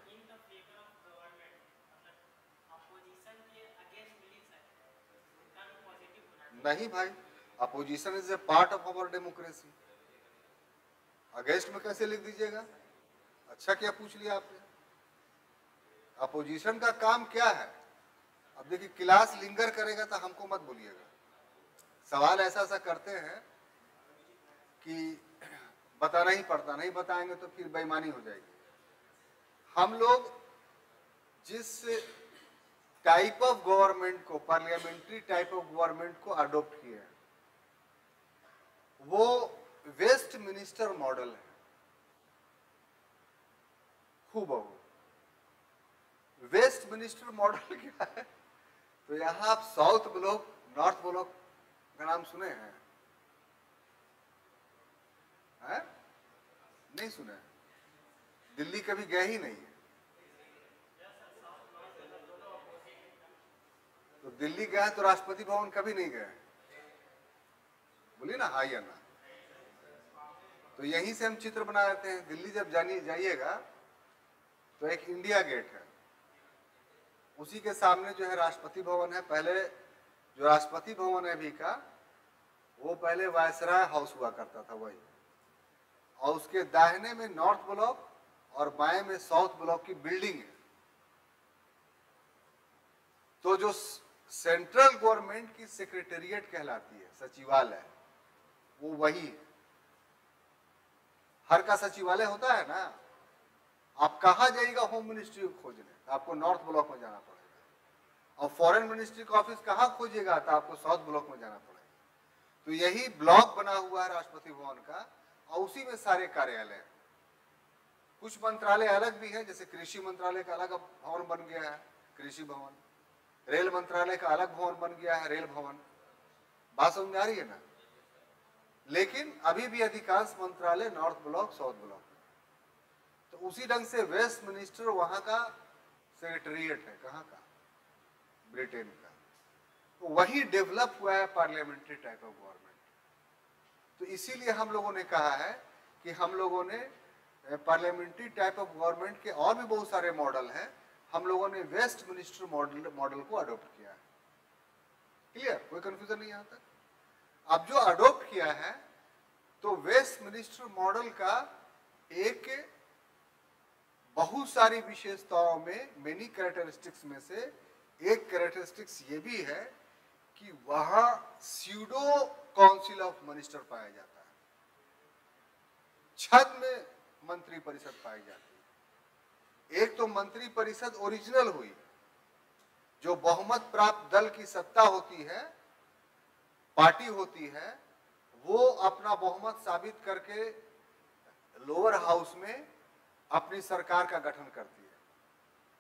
नहीं भाई, opposition is a part of our democracy. Against में कैसे लिख दीजिएगा? अच्छा क्या पूछ लिया आपने। अपोजिशन का काम क्या है? अब देखिए, क्लास लिंगर करेगा तो हमको मत बोलिएगा। सवाल ऐसा ऐसा करते हैं कि बताना ही पड़ता, नहीं बताएंगे तो फिर बेईमानी हो जाएगी। हम लोग जिस टाइप ऑफ गवर्नमेंट को, पार्लियामेंट्री टाइप ऑफ गवर्नमेंट को अडॉप्ट किए हैं, वो वेस्ट मिनिस्टर मॉडल है, हूबहू। वेस्ट मिनिस्टर मॉडल क्या है? तो यहां आप साउथ ब्लॉक, नॉर्थ ब्लॉक का नाम सुने हैं? नहीं सुने? दिल्ली कभी गए ही नहीं है। तो दिल्ली गए तो राष्ट्रपति भवन कभी नहीं गए? बोलिए ना हाँ या ना। तो यहीं से हम चित्र बना लेते हैं। दिल्ली जब जाइएगा तो एक इंडिया गेट है, उसी के सामने जो है राष्ट्रपति भवन है। पहले जो राष्ट्रपति भवन है अभी का, वो पहले वायसराय हाउस हुआ करता था वही, और उसके दाहिने में नॉर्थ ब्लॉक और बाएं में साउथ ब्लॉक की बिल्डिंग है। तो जो सेंट्रल गवर्नमेंट की सेक्रेटेरिएट कहलाती है, सचिवालय, वो वही है। हर का सचिवालय होता है ना, आप कहाँ जाइएगा होम मिनिस्ट्री को खोजने, आपको नॉर्थ ब्लॉक में जाना पड़ेगा, और फॉरेन मिनिस्ट्री का ऑफिस कहाँ खोजिएगा, तो आपको साउथ ब्लॉक में जाना पड़ेगा। तो यही ब्लॉक बना हुआ है राष्ट्रपति भवन का, और उसी में सारे कार्यालय हैं। कुछ मंत्रालय अलग भी है, जैसे कृषि मंत्रालय का अलग भवन बन गया है, कृषि भवन। रेल मंत्रालय का अलग भवन बन गया है, रेल भवन। बात समझ में आ रही है ना? लेकिन अभी भी अधिकांश मंत्रालय नॉर्थ ब्लॉक, साउथ ब्लॉक। तो उसी ढंग से वेस्ट मिनिस्टर वहां का सेक्रेटरीट है, कहाँ का? ब्रिटेन का। तो वही डेवलप हुआ है पार्लियामेंट्री टाइप ऑफ गवर्नमेंट। तो इसीलिए हम लोगों ने कहा है कि हम लोगों ने पार्लियामेंट्री टाइप ऑफ गवर्नमेंट के और भी बहुत सारे मॉडल हैं, हम लोगों ने वेस्ट मिनिस्टर मॉडल को अडॉप्ट किया है। क्लियर? कोई कंफ्यूजन नहीं यहाँ तक? अब जो अडॉप्ट किया है, तो वेस्ट मिनिस्टर मॉडल का एक बहुत सारी विशेषताओं में, मेनी कैरेक्टरिस्टिक्स में से एक कैरेक्टरिस्टिक्स ये भी है कि वहां स्यूडो काउंसिल ऑफ मिनिस्टर पाया जाता है, छद्म में मंत्री परिषद पाई जाती है। एक तो मंत्री परिषद ओरिजिनल हुई, जो बहुमत प्राप्त दल की सत्ता होती है, पार्टी होती है, वो अपना बहुमत साबित करके लोअर हाउस में अपनी सरकार का गठन करती है,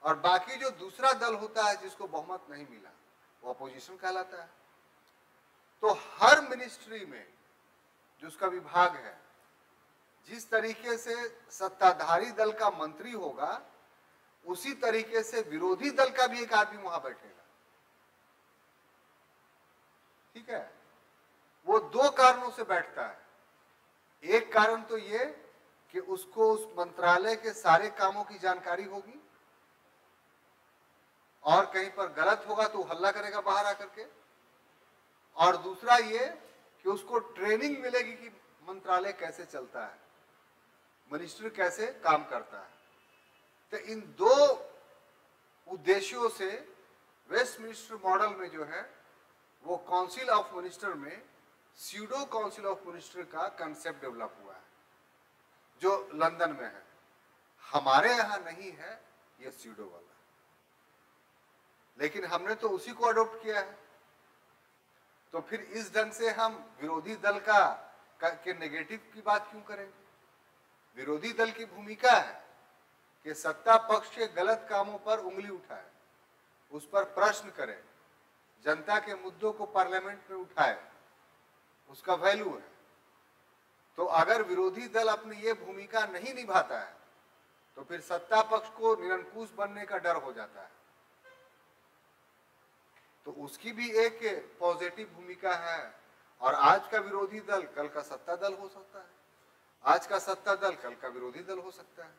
और बाकी जो दूसरा दल होता है जिसको बहुमत नहीं मिला, वो अपोजिशन कहलाता है। तो हर मिनिस्ट्री में जो उसका विभाग है, जिस तरीके से सत्ताधारी दल का मंत्री होगा, उसी तरीके से विरोधी दल का भी एक आदमी वहां बैठेगा। ठीक है? वो दो कारणों से बैठता है। एक कारण तो ये कि उसको उस मंत्रालय के सारे कामों की जानकारी होगी, और कहीं पर गलत होगा तो हल्ला करेगा बाहर आकर के। और दूसरा ये कि उसको ट्रेनिंग मिलेगी कि मंत्रालय कैसे चलता है, मिनिस्टर कैसे काम करता है। तो इन दो उद्देश्यों से वेस्ट मिनिस्टर मॉडल में जो है, वो काउंसिल ऑफ मिनिस्टर में स्यूडो काउंसिल ऑफ मिनिस्टर का कंसेप्ट डेवलप हुआ है, जो लंदन में है। हमारे यहां नहीं है ये स्यूडो वाला, लेकिन हमने तो उसी को अडॉप्ट किया है। तो फिर इस ढंग से हम विरोधी दल के नेगेटिव की बात क्यों करेंगे? विरोधी दल की भूमिका है कि सत्ता पक्ष के गलत कामों पर उंगली उठाए, उस पर प्रश्न करे, जनता के मुद्दों को पार्लियामेंट में उठाए, उसका वैल्यू है। तो अगर विरोधी दल अपनी ये भूमिका नहीं निभाता है, तो फिर सत्ता पक्ष को निरंकुश बनने का डर हो जाता है। तो उसकी भी एक पॉजिटिव भूमिका है। और आज का विरोधी दल कल का सत्ता दल हो सकता है, आज का सत्ता दल कल का विरोधी दल हो सकता है।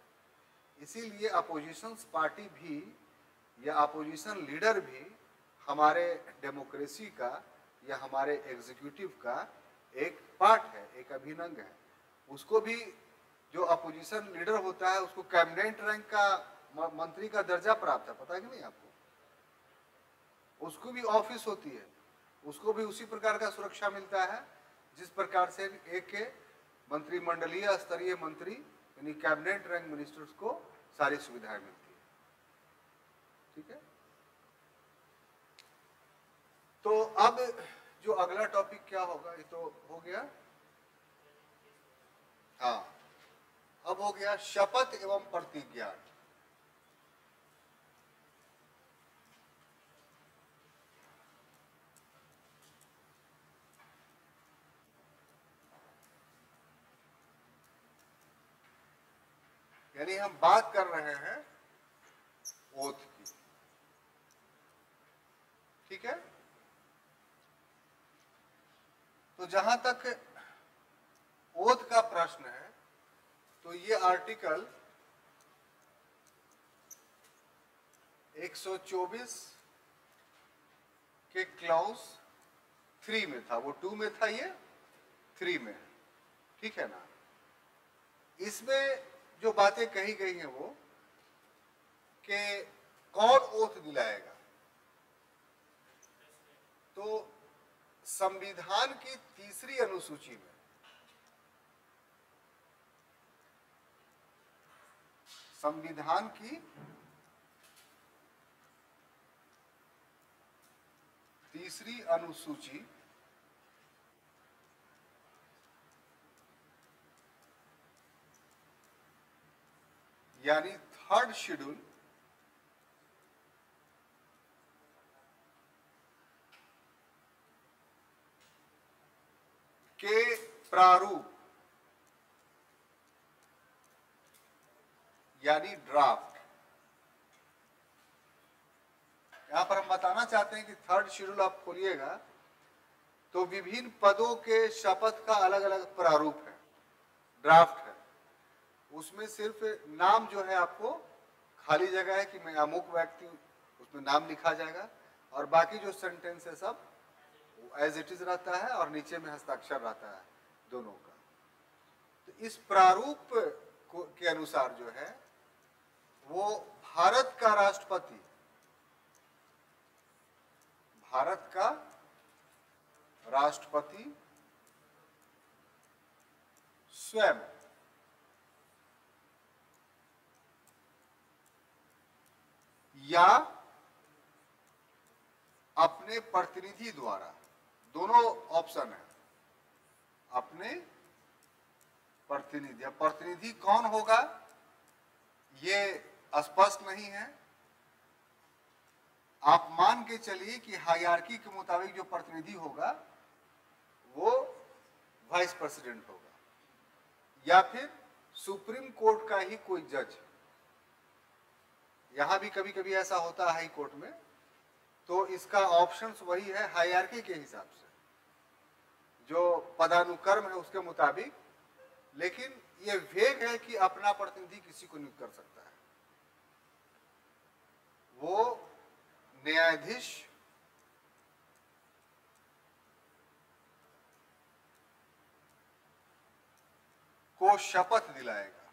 इसीलिए अपोजिशन पार्टी भी या अपोजिशन लीडर भी हमारे डेमोक्रेसी का या हमारे एग्जीक्यूटिव का एक पार्ट है, एक अभिन्न है। उसको भी जो अपोजिशन लीडर होता है, उसको कैबिनेट रैंक का मंत्री का दर्जा प्राप्त है, पता है कि नहीं आपको? उसको भी ऑफिस होती है, उसको भी उसी प्रकार का सुरक्षा मिलता है जिस प्रकार से एक मंत्रिमंडलीय स्तरीय मंत्री यानी कैबिनेट रैंक मिनिस्टर्स को सारी सुविधाएं मिलती है। ठीक है? तो अब जो अगला टॉपिक क्या होगा, ये तो हो गया। हाँ, अब हो गया शपथ एवं प्रतिज्ञा। यानी हम बात कर रहे हैं ओथ की। ठीक है? तो जहां तक ओथ का प्रश्न है, तो ये आर्टिकल 124 के क्लॉज 3 में था, वो 2 में था, ये 3 में। ठीक है ना? इसमें जो बातें कही गई हैं वो कि कौन ओथ दिलाएगा, तो संविधान की 3री अनुसूची में संविधान की तीसरी अनुसूची यानी थर्ड शेड्यूल के प्रारूप यानी ड्राफ्ट। यहां पर हम बताना चाहते हैं कि थर्ड शेड्यूल आप खोलिएगा तो विभिन्न पदों के शपथ का अलग अलग प्रारूप है, ड्राफ्ट है। उसमें सिर्फ नाम जो है आपको खाली जगह है कि मैं अमुक व्यक्ति, उसमें नाम लिखा जाएगा और बाकी जो सेंटेंस है सब एज इट इज रहता है और नीचे में हस्ताक्षर रहता है दोनों का। तो इस प्रारूप के अनुसार जो है वो भारत का राष्ट्रपति, भारत का राष्ट्रपति स्वयं या अपने प्रतिनिधि द्वारा, दोनों ऑप्शन है, अपने प्रतिनिधि। अब प्रतिनिधि कौन होगा ये स्पष्ट नहीं है। आप मान के चलिए कि हायरार्की के मुताबिक जो प्रतिनिधि होगा वो वाइस प्रेसिडेंट होगा या फिर सुप्रीम कोर्ट का ही कोई जज। यहां भी कभी कभी ऐसा होता है हाई कोर्ट में, तो इसका ऑप्शंस वही है हायरार्की के हिसाब से, जो पदानुक्रम है उसके मुताबिक। लेकिन ये वेग है कि अपना प्रतिनिधि किसी को नियुक्त कर सकता है। वो न्यायाधीश को शपथ दिलाएगा।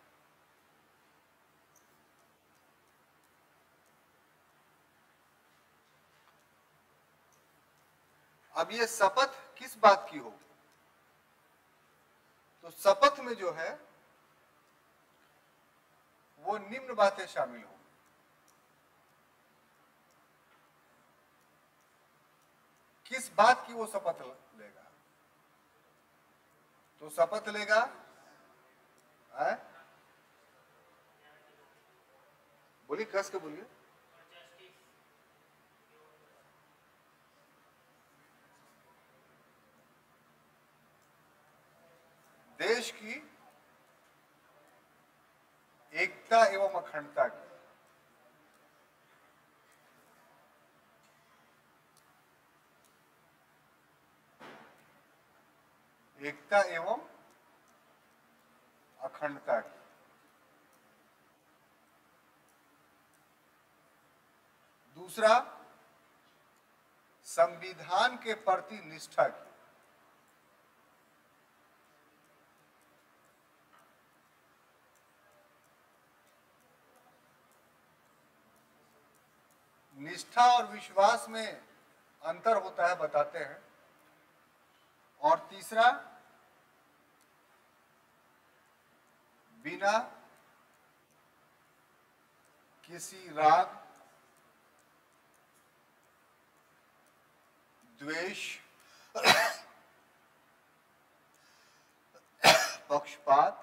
अब ये शपथ किस बात की होगी? तो शपथ में जो है वो निम्न बातें शामिल होंगी। किस बात की वो शपथ लेगा? तो शपथ लेगा बोलिए, कस के बोलिए। देश की एकता एवं अखंडता की, एकता एवं अखंडता की। दूसरा, संविधान के प्रति निष्ठा की। निष्ठा और विश्वास में अंतर होता है, बताते हैं। और तीसरा, बिना किसी राग, द्वेष, पक्षपात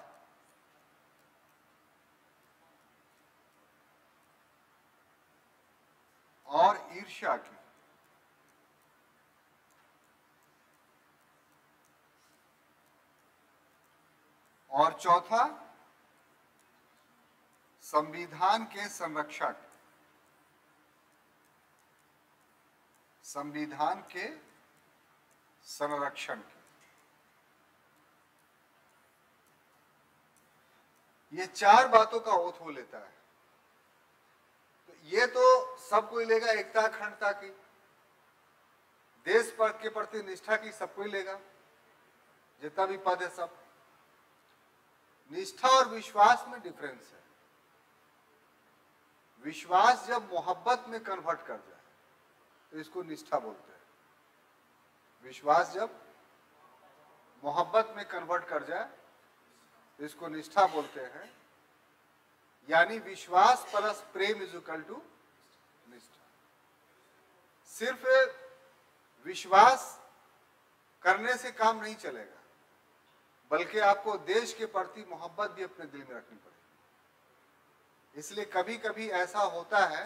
और ईर्ष्या की। और चौथा, संविधान के संरक्षक, संविधान के संरक्षण की। ये चार बातों का ओथ हो लेता है। तो ये तो सबको ही लेगा, एकता अखंडता की, देश पर के प्रति निष्ठा की सबको ही लेगा, जितना भी पद है सब। निष्ठा और विश्वास में डिफरेंस है। विश्वास जब मोहब्बत में कन्वर्ट कर जाए तो इसको निष्ठा बोलते हैं। विश्वास जब मोहब्बत में कन्वर्ट कर जाए तो इसको निष्ठा बोलते हैं। यानी विश्वास प्लस प्रेम इज इक्वल टू निष्ठा। सिर्फ विश्वास करने से काम नहीं चलेगा, बल्कि आपको देश के प्रति मोहब्बत भी अपने दिल में रखनी पड़ेगी। इसलिए कभी कभी ऐसा होता है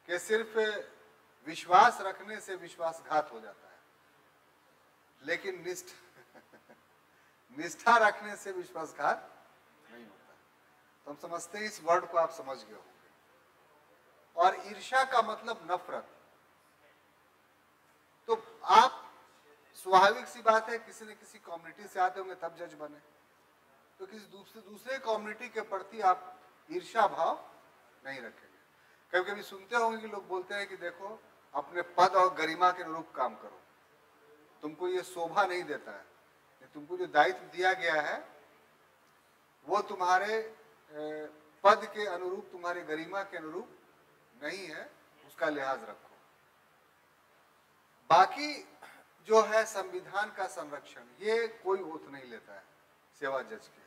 कि सिर्फ विश्वास रखने से विश्वासघात हो जाता है, लेकिन निष्ठा रखने से विश्वासघात नहीं होता। तो हम समझते हैं, इस वर्ड को आप समझ गए होंगे। और ईर्ष्या का मतलब नफरत। तो आप, स्वाभाविक सी बात है, किसी न किसी कम्युनिटी से आते होंगे तब जज बने, तो किसी दूसरे कम्युनिटी के प्रति आप ईर्ष्या भाव नहीं रखेंगे। कभी कभी सुनते होंगे कि लोग बोलते हैं कि देखो, अपने पद और गरिमा के अनुरूप काम करो, तुमको ये शोभा नहीं देता है, तुमको जो दायित्व दिया गया है वो तुम्हारे पद के अनुरूप, तुम्हारे गरिमा के अनुरूप नहीं है, उसका लिहाज रखो। बाकी जो है संविधान का संरक्षण, ये कोई ओथ नहीं लेता है सेवा जज के,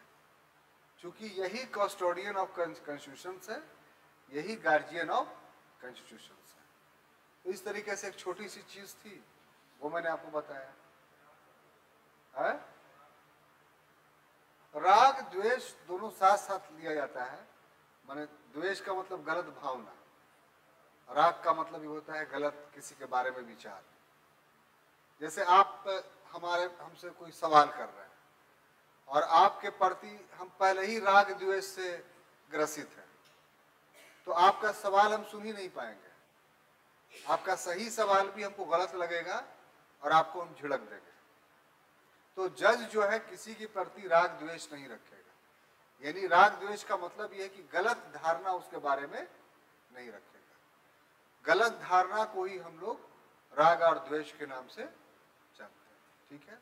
क्योंकि यही कस्टोडियन ऑफ कॉन्स्टिट्यूशन है, यही गार्जियन ऑफ कॉन्स्टिट्यूशन है। तो इस तरीके से एक छोटी सी चीज थी, वो मैंने आपको बताया है? राग द्वेष दोनों साथ साथ लिया जाता है। माने द्वेष का मतलब गलत भावना, राग का मतलब ये होता है गलत किसी के बारे में विचार। जैसे आप हमसे कोई सवाल कर रहे हैं और आपके प्रति हम पहले ही राग द्वेष से ग्रसित हैं, तो आपका सवाल हम सुन ही नहीं पाएंगे। आपका सही सवाल भी हमको गलत लगेगा और आपको हम झिड़क देंगे। तो जज जो है किसी के प्रति राग द्वेष नहीं रखेगा। यानी राग द्वेष का मतलब यह है कि गलत धारणा उसके बारे में नहीं रखेगा। गलत धारणा को ही हम लोग राग और द्वेष के नाम से जानते हैं, ठीक है?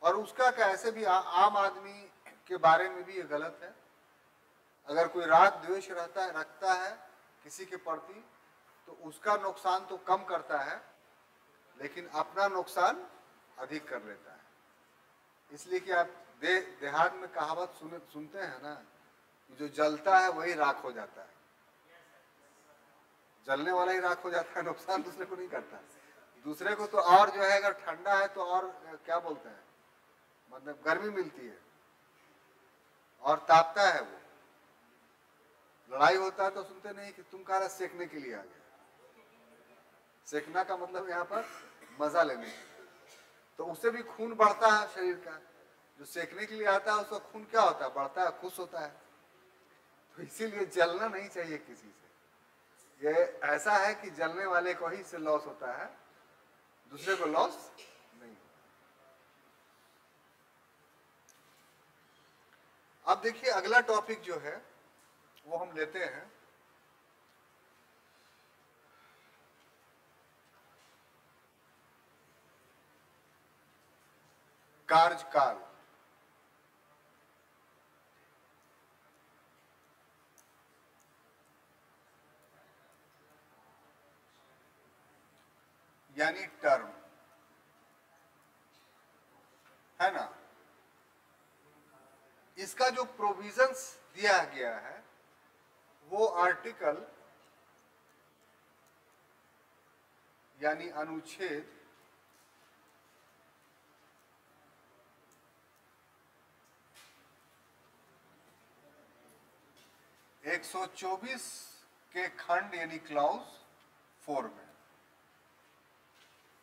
और उसका कैसे भी आम आदमी के बारे में भी ये गलत है। अगर कोई राग द्वेष रखता है किसी के प्रति, तो उसका नुकसान तो कम करता है, लेकिन अपना नुकसान अधिक कर लेता है। इसलिए कि आप देहात में कहावत सुनते हैं ना, कि जो जलता है वही राख हो जाता है। जलने वाला ही राख हो जाता है, नुकसान दूसरे को नहीं करता। दूसरे को तो और जो है, अगर ठंडा है तो और क्या बोलते हैं, मतलब गर्मी मिलती है और तापता है वो। लड़ाई होता है तो सुनते नहीं कि तुम कह रहे सेकने के लिए आ गए। सेकना का मतलब यहाँ पर मजा लेने के, तो उससे भी खून बढ़ता है शरीर का। जो सेकने के लिए आता है उसका खून क्या होता है, बढ़ता है, खुश होता है। तो इसीलिए जलना नहीं चाहिए किसी से। ये ऐसा है कि जलने वाले को ही से लॉस होता है, दूसरे को लॉस नहीं। अब देखिए अगला टॉपिक जो है वो हम लेते हैं कार्यकाल। यानी टर्म, है ना? इसका जो प्रोविजंस दिया गया है वो आर्टिकल यानी अनुच्छेद 124 के खंड यानी क्लाउज 4 में।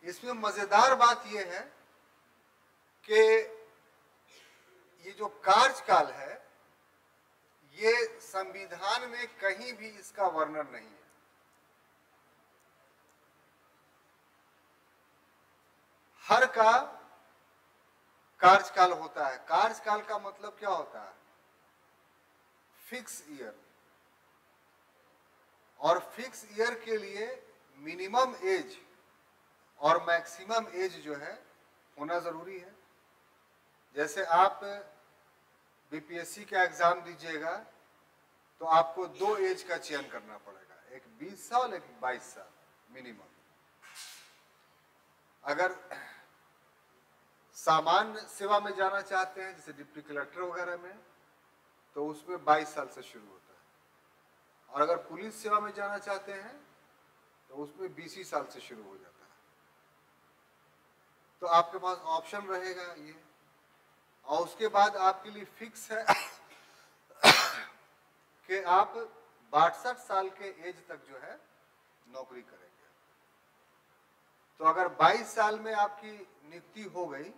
इसमें मजेदार बात यह है कि ये जो कार्यकाल है, ये संविधान में कहीं भी इसका वर्णन नहीं है। हर का कार्यकाल होता है। कार्यकाल का मतलब क्या होता है? Fix year. और फिक्स ईयर के लिए मिनिमम एज और मैक्सिमम एज जो है होना जरूरी है। जैसे आप बीपीएससी का एग्जाम दीजिएगा तो आपको 2 एज का चयन करना पड़ेगा, एक 20 साल, एक 22 साल मिनिमम। अगर सामान्य सेवा में जाना चाहते हैं, जैसे डिप्टी कलेक्टर वगैरह में, तो उसमें 22 साल से शुरू होता है, और अगर पुलिस सेवा में जाना चाहते हैं तो उसमें 20 साल से शुरू हो जाता है। तो आपके पास ऑप्शन रहेगा ये, और उसके बाद आपके लिए फिक्स है कि आप 62 साल के एज तक जो है नौकरी करेंगे। तो अगर 22 साल में आपकी नियुक्ति हो गई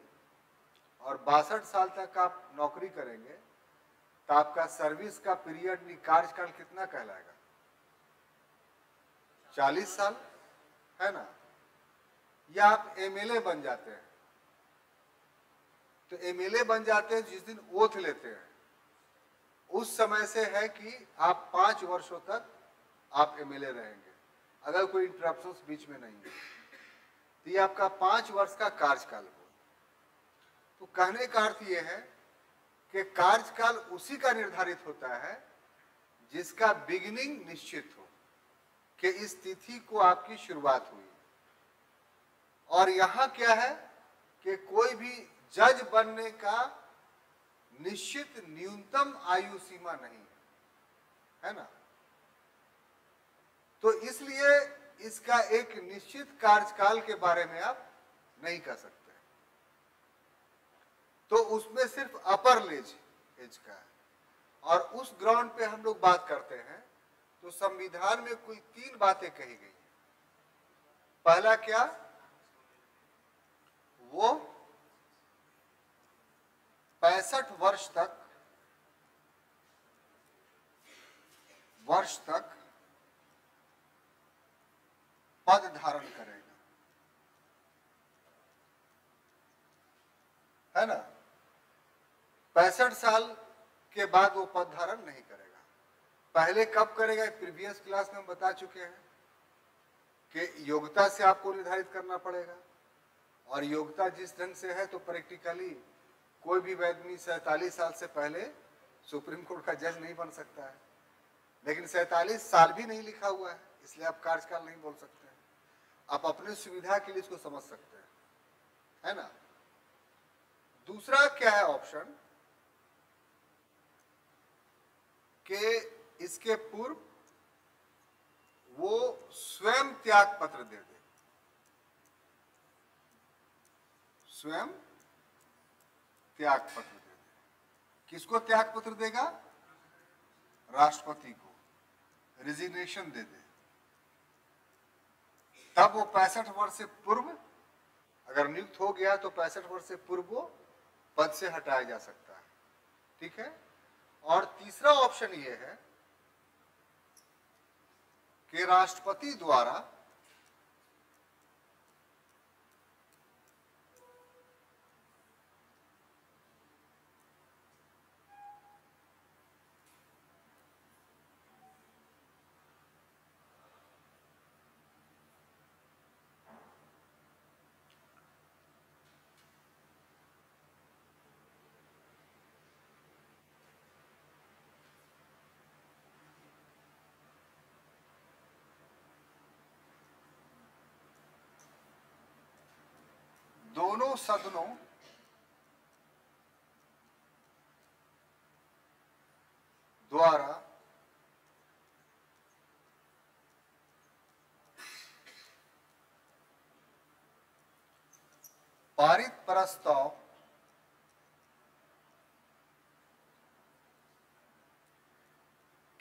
और 62 साल तक आप नौकरी करेंगे तो आपका सर्विस का पीरियड, कार्यकाल कितना कहलाएगा? 40 साल, है ना। या आप एमएलए बन जाते हैं, तो एमएलए बन जाते हैं जिस दिन ओथ लेते हैं, उस समय से है कि आप 5 वर्षों तक आप एमएलए रहेंगे, अगर कोई इंटरप्शंस बीच में नहीं है। तो ये आपका 5 वर्ष का कार्यकाल हो। तो कहने का अर्थ ये है कि कार्यकाल उसी का निर्धारित होता है जिसका बिगिनिंग निश्चित हो, कि इस तिथि को आपकी शुरुआत हुई। और यहां क्या है कि कोई भी जज बनने का निश्चित न्यूनतम आयु सीमा नहीं है ना। तो इसलिए इसका एक निश्चित कार्यकाल के बारे में आप नहीं कह सकते। तो उसमें सिर्फ अपर एज का है। और उस ग्राउंड पे हम लोग बात करते हैं तो संविधान में कुल 3 बातें कही गई। पहला क्या? वो 65 वर्ष तक पद धारण करेगा, है ना। 65 साल के बाद वो पद धारण नहीं करेगा। पहले कब करेगा? प्रीवियस क्लास में हम बता चुके हैं कि योग्यता से आपको निर्धारित करना पड़ेगा, और योग्यता जिस ढंग से है तो प्रैक्टिकली कोई भी आदमी 47 साल से पहले सुप्रीम कोर्ट का जज नहीं बन सकता है। लेकिन 47 साल भी नहीं लिखा हुआ है, इसलिए आप कार्यकाल नहीं बोल सकते हैं। आप अपने सुविधा के लिए इसको समझ सकते हैं, है ना। दूसरा क्या है ऑप्शन, कि इसके पूर्व वो स्वयं त्याग पत्र दे दे। स्वयं त्याग पत्र दे दे। किसको त्याग पत्र देगा? राष्ट्रपति को रिजिग्नेशन दे दे। तब वो 65 वर्ष से पूर्व अगर नियुक्त हो गया तो 65 वर्ष से पूर्व वो पद से हटाया जा सकता है। ठीक है। और तीसरा ऑप्शन ये है कि राष्ट्रपति द्वारा दोनों सदनों द्वारा पारित प्रस्ताव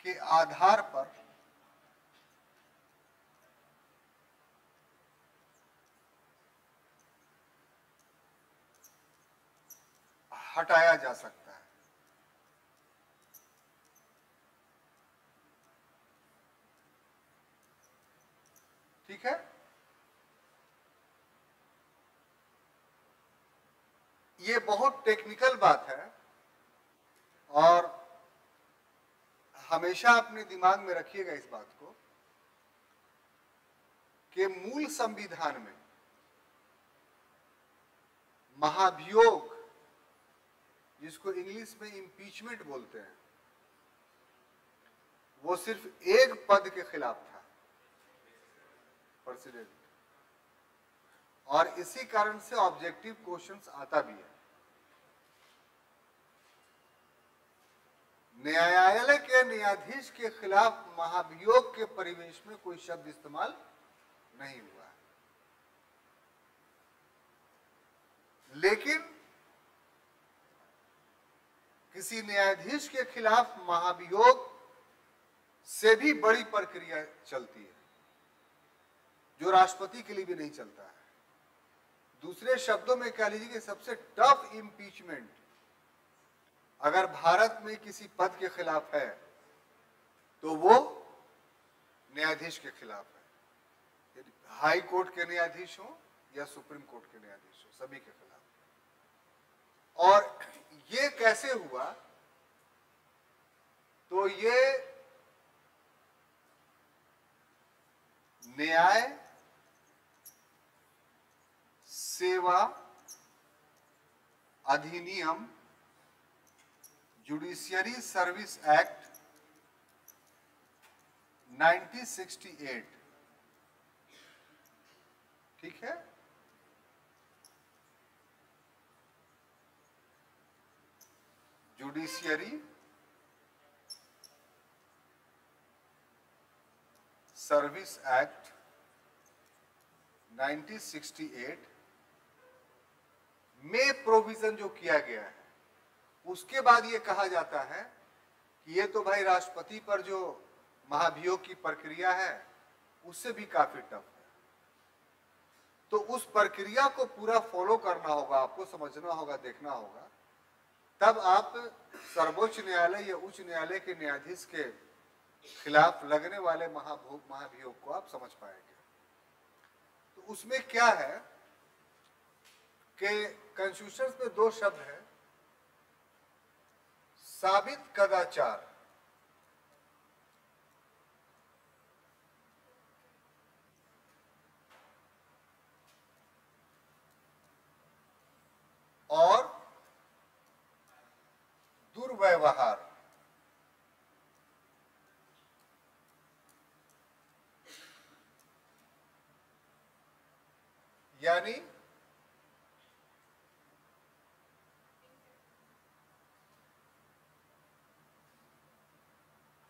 के आधार पर हटाया जा सकता है। ठीक है। ये बहुत टेक्निकल बात है और हमेशा अपने दिमाग में रखिएगा इस बात को कि मूल संविधान में महाभियोग, जिसको इंग्लिश में इम्पीचमेंट बोलते हैं, वो सिर्फ एक पद के खिलाफ था, प्रेसिडेंट। और इसी कारण से ऑब्जेक्टिव क्वेश्चंस आता भी है। न्यायालय के न्यायाधीश के खिलाफ महाभियोग के परिवेश में कोई शब्द इस्तेमाल नहीं हुआ, लेकिन किसी न्यायाधीश के खिलाफ महाभियोग से भी बड़ी प्रक्रिया चलती है, जो राष्ट्रपति के लिए भी नहीं चलता है। दूसरे शब्दों में कह लीजिए कि सबसे टफ इम्पीचमेंट अगर भारत में किसी पद के खिलाफ है तो वो न्यायाधीश के खिलाफ है, हाई कोर्ट के न्यायाधीश हो या सुप्रीम कोर्ट के न्यायाधीश हो, सभी के खिलाफ। और ये कैसे हुआ? तो ये न्याय सेवा अधिनियम, जुडिशियरी सर्विस एक्ट 1968, ठीक है, जुडिशियरी सर्विस एक्ट 1968 में प्रोविजन जो किया गया है, उसके बाद ये कहा जाता है कि ये तो भाई राष्ट्रपति पर जो महाभियोग की प्रक्रिया है उससे भी काफी टफ है, तो उस प्रक्रिया को पूरा फॉलो करना होगा, आपको समझना होगा, देखना होगा, तब आप सर्वोच्च न्यायालय या उच्च न्यायालय के न्यायाधीश के खिलाफ लगने वाले महाभियोग को आप समझ पाएंगे। तो उसमें क्या है कि कॉन्स्टिट्यूशन में दो शब्द है, साबित कदाचार और दुर्व्यवहार। यानी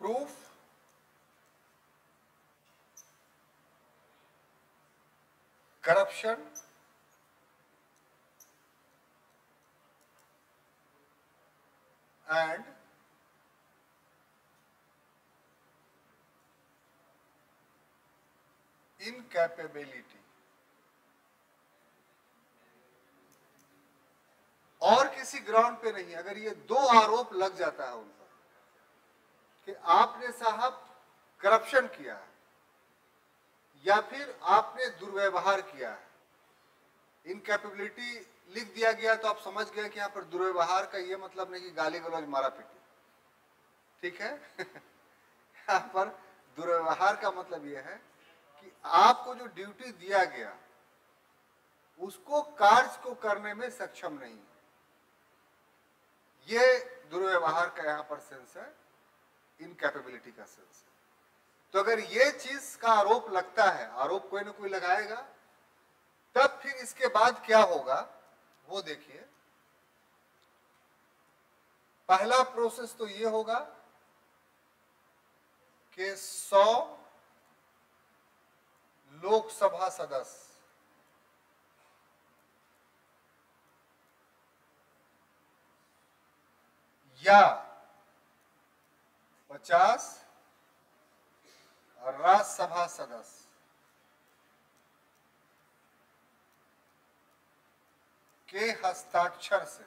प्रूफ, करप्शन, एंड इनकैपेबिलिटी। और किसी ग्राउंड पे नहीं, अगर ये दो आरोप लग जाता है उन पर कि आपने साहब करप्शन किया है या फिर आपने दुर्व्यवहार किया है, इनकैपेबिलिटी लिख दिया गया तो आप समझ गए कि यहाँ पर दुर्व्यवहार का ये मतलब नहीं कि गाली गलौज मारा पीटी, ठीक है। यहाँ पर दुर्व्यवहार का मतलब ये है कि आपको जो ड्यूटी दिया गया उसको कार्य को करने में सक्षम नहीं, ये दुर्व्यवहार का यहाँ पर सेंस है, इनकैपेबिलिटी का सेंस है। तो अगर ये चीज का आरोप लगता है, आरोप कोई ना कोई लगाएगा, तब फिर इसके बाद क्या होगा वो देखिए। पहला प्रोसेस तो ये होगा कि 100 लोकसभा सदस्य या 50 राज्यसभा सदस्य के हस्ताक्षर से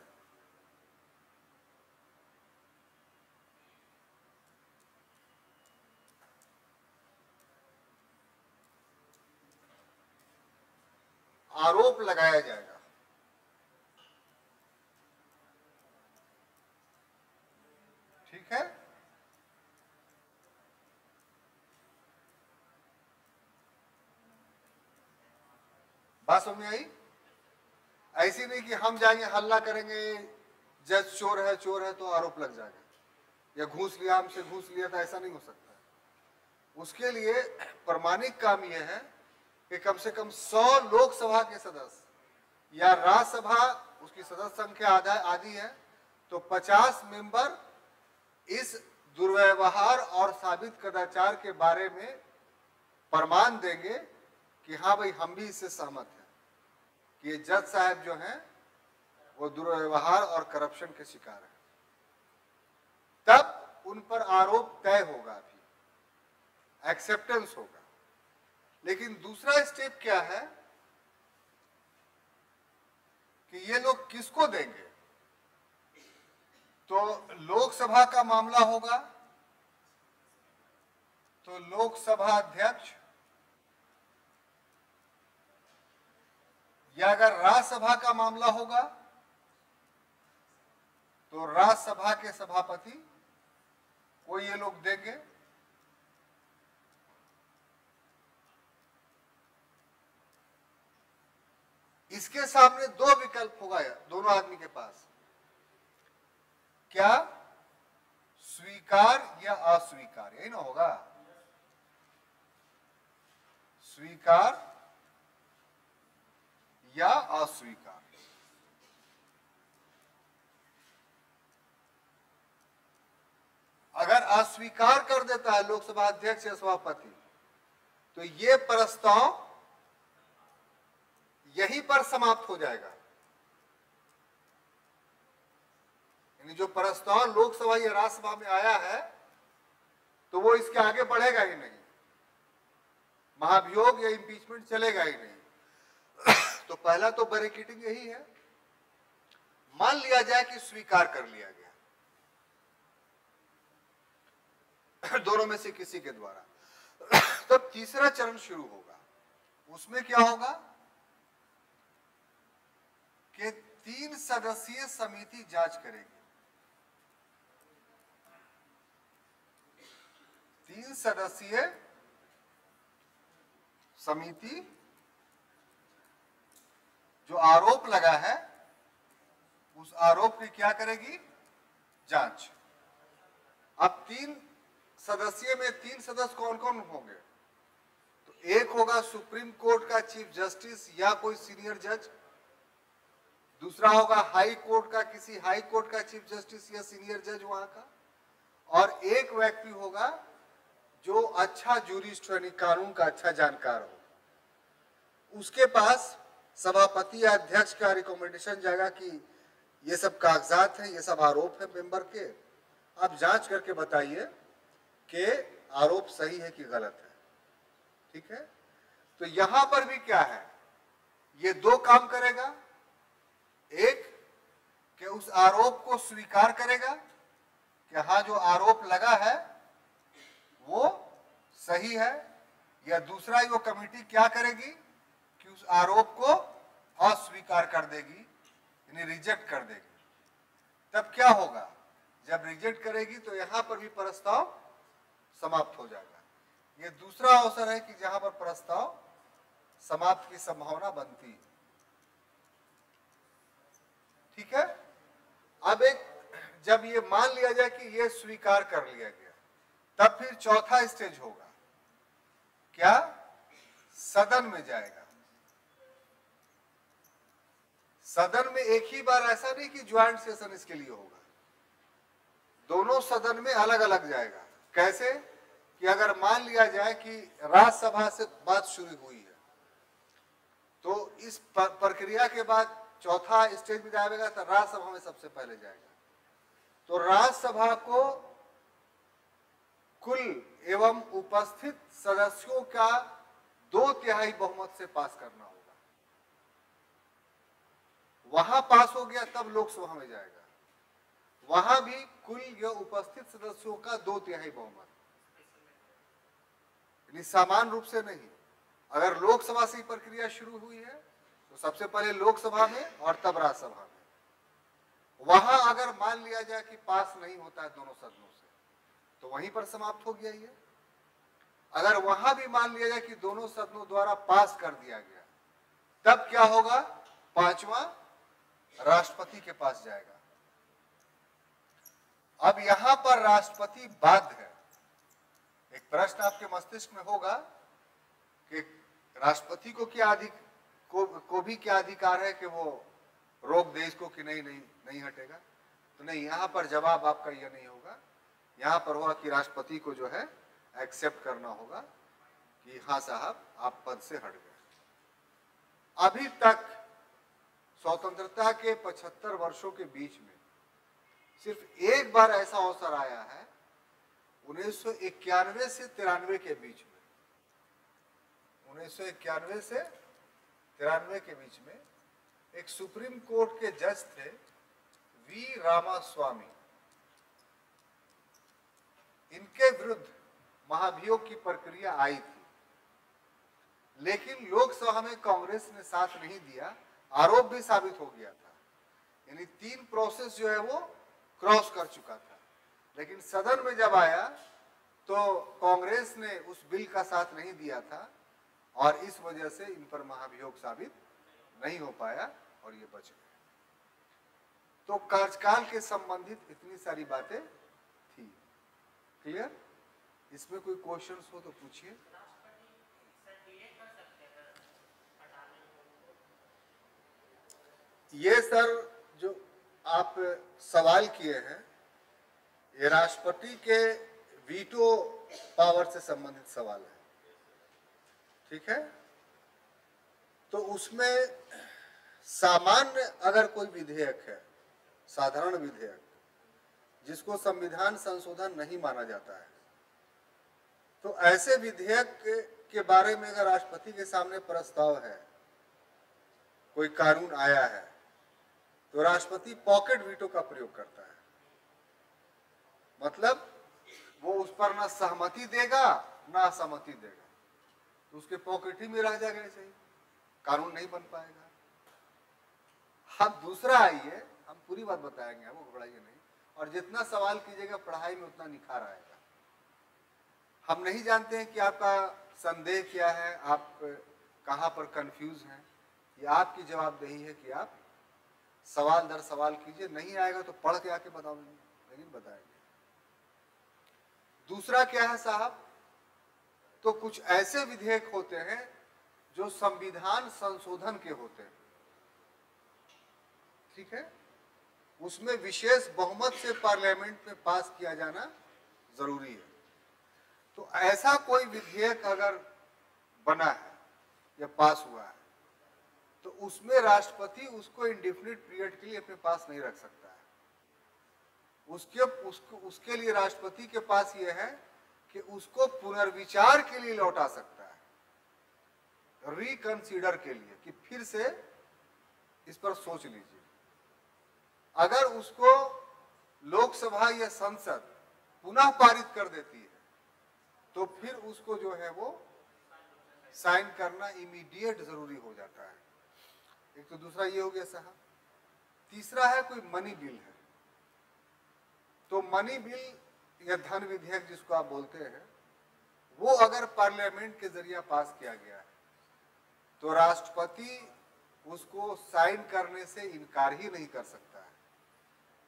आरोप लगाया जाएगा। ठीक है, बात समझ में आई? ऐसी नहीं कि हम जाएंगे हल्ला करेंगे जज चोर है तो आरोप लग जाएगा, या घूस लिया हमसे घूस लिया था, ऐसा नहीं हो सकता। उसके लिए प्रमाणिक काम यह है कि कम से कम 100 लोकसभा के सदस्य या राज्यसभा, उसकी सदस्य संख्या आधी है तो 50 मेंबर इस दुर्व्यवहार और साबित कदाचार के बारे में प्रमाण देंगे कि हाँ भाई हम भी इससे सहमत हैं कि ये जज साहब जो हैं वो दुर्व्यवहार और करप्शन के शिकार हैं, तब उन पर आरोप तय होगा, भी एक्सेप्टेंस होगा। लेकिन दूसरा स्टेप क्या है कि ये लोग किसको देंगे? तो लोकसभा का मामला होगा तो लोकसभा अध्यक्ष, या अगर राज्यसभा का मामला होगा तो राज्यसभा के सभापति को ये लोग देंगे। इसके सामने दो विकल्प होगा दोनों आदमी के पास, क्या स्वीकार या अस्वीकार, यही ना होगा, स्वीकार या अस्वीकार। अगर अस्वीकार कर देता है लोकसभा अध्यक्ष या सभापति तो ये प्रस्ताव यहीं पर समाप्त हो जाएगा। यानी जो प्रस्ताव लोकसभा या राज्यसभा में आया है तो वो इसके आगे बढ़ेगा ही नहीं, महाभियोग या इंपीचमेंट चलेगा ही नहीं। तो पहला तो बैरिकेडिंग यही है। मान लिया जाए कि स्वीकार कर लिया गया दोनों में से किसी के द्वारा, तब तीसरा चरण शुरू होगा। उसमें क्या होगा कि 3 सदस्यीय समिति जांच करेगी। 3 सदस्यीय समिति जो आरोप लगा है उस आरोप की क्या करेगी? जांच। अब 3 सदस्यीय में 3 सदस्य कौन कौन होंगे? तो एक होगा सुप्रीम कोर्ट का चीफ जस्टिस या कोई सीनियर जज, दूसरा होगा हाई कोर्ट का, किसी हाई कोर्ट का चीफ जस्टिस या सीनियर जज वहां का, और एक व्यक्ति होगा जो अच्छा जूरिस्ट यानी कानून का अच्छा जानकार हो। उसके पास सभापति या अध्यक्ष का रिकमेंडेशन जाएगा कि ये सब कागजात हैं, ये सब आरोप है मेंबर के, आप जांच करके बताइए कि आरोप सही है कि गलत है। ठीक है, तो यहां पर भी क्या है, ये 2 काम करेगा। एक कि उस आरोप को स्वीकार करेगा कि हाँ जो आरोप लगा है वो सही है, या दूसरा वो कमेटी क्या करेगी कि उस आरोप को अस्वीकार कर देगी, यानी रिजेक्ट कर देगी। तब क्या होगा, जब रिजेक्ट करेगी तो यहां पर भी प्रस्ताव समाप्त हो जाएगा। ये दूसरा अवसर है कि जहां पर प्रस्ताव समाप्त की संभावना बनती है। ठीक है, अब जब ये मान लिया जाए कि ये स्वीकार कर लिया गया, तब फिर चौथा स्टेज होगा, क्या? सदन में जाएगा। सदन में एक ही बार, ऐसा नहीं कि ज्वाइंट सेशन इसके लिए होगा, दोनों सदन में अलग अलग जाएगा। कैसे कि अगर मान लिया जाए कि राज्यसभा से बात शुरू हुई है तो इस प्रक्रिया के बाद चौथा स्टेज में जाएगा तो राज्यसभा में सबसे पहले जाएगा। तो राज्यसभा को कुल एवं उपस्थित सदस्यों का 2/3 बहुमत से पास करना होगा। वहां पास हो गया तब लोकसभा में जाएगा, वहां भी कुल या उपस्थित सदस्यों का 2/3 बहुमत, यानी समान रूप से नहीं। अगर लोकसभा से प्रक्रिया शुरू हुई है तो सबसे पहले लोकसभा में और तब राज्यसभा में। वहां अगर मान लिया जाए कि पास नहीं होता है दोनों सदनों से तो वहीं पर समाप्त हो गया ये। अगर वहां भी मान लिया जाए कि दोनों सदनों द्वारा पास कर दिया गया, तब क्या होगा? 5वां राष्ट्रपति के पास जाएगा। अब यहां पर राष्ट्रपति बाध्य है। एक प्रश्न आपके मस्तिष्क में होगा कि राष्ट्रपति को क्या को भी क्या अधिकार है कि वो रोक दे इसको कि नहीं हटेगा। तो नहीं, यहां पर जवाब आपका यह नहीं होगा। यहाँ पर हुआ कि राष्ट्रपति को जो है एक्सेप्ट करना होगा कि हाँ साहब आप पद से हट गए। अभी तक स्वतंत्रता के 75 वर्षों के बीच में सिर्फ एक बार ऐसा अवसर आया है 1991 से 93 के बीच में, 1991 से 93 के बीच में एक सुप्रीम कोर्ट के जज थे वी रामास्वामी। इनके विरुद्ध महाभियोग की प्रक्रिया आई थी, लेकिन लोकसभा में कांग्रेस ने साथ नहीं दिया, आरोप भी साबित हो गया था। यानी 3 प्रोसेस जो है वो क्रॉस कर चुका था, लेकिन सदन में जब आया तो कांग्रेस ने उस बिल का साथ नहीं दिया था और इस वजह से इन पर महाभियोग साबित नहीं हो पाया और ये बच गए। तो कार्यकाल के संबंधित इतनी सारी बातें थी। क्लियर? इसमें कोई क्वेश्चंस हो तो पूछिए। ये सर जो आप सवाल किए हैं ये राष्ट्रपति के वीटो पावर से संबंधित सवाल है, ठीक है? तो उसमें सामान्य अगर कोई विधेयक है, साधारण विधेयक जिसको संविधान संशोधन नहीं माना जाता है, तो ऐसे विधेयक के बारे में अगर राष्ट्रपति के सामने प्रस्ताव है, कोई कानून आया है, तो राष्ट्रपति पॉकेट वीटो का प्रयोग करता है। मतलब वो उस पर ना सहमति देगा ना असहमति देगा, तो उसके पॉकेट ही में रह जाएगा, ऐसे कानून नहीं बन पाएगा। अब दूसरा आइए, हम पूरी बात बताएंगे, आपको घबराइए नहीं, और जितना सवाल कीजिएगा पढ़ाई में उतना निखार आएगा। हम नहीं जानते हैं कि आपका संदेह क्या है, आप कहाँ पर कंफ्यूज हैं, ये आपकी जवाबदेही है कि आप सवाल दर सवाल कीजिए। नहीं आएगा तो पढ़ के आके बताओ, लेकिन बताएंगे। दूसरा क्या है साहब, तो कुछ ऐसे विधेयक होते हैं जो संविधान संशोधन के होते हैं, ठीक है? उसमें विशेष बहुमत से पार्लियामेंट में पास किया जाना जरूरी है। तो ऐसा कोई विधेयक अगर बना है या पास हुआ है तो उसमें राष्ट्रपति उसको इंडेफिनिट पीरियड के लिए अपने पास नहीं रख सकता है। उसके लिए राष्ट्रपति के पास यह है कि उसको पुनर्विचार के लिए लौटा सकता है, रिकंसीडर के लिए, कि फिर से इस पर सोच लीजिए। अगर उसको लोकसभा या संसद पुनः पारित कर देती है तो फिर उसको जो है वो साइन करना इमीडिएट जरूरी हो जाता है। एक तो दूसरा ये हो गया साहब। तीसरा है कोई मनी बिल है, तो मनी बिल या धन विधेयक जिसको आप बोलते हैं, वो अगर पार्लियामेंट के जरिए पास किया गया है तो राष्ट्रपति उसको साइन करने से इनकार ही नहीं कर सकता है।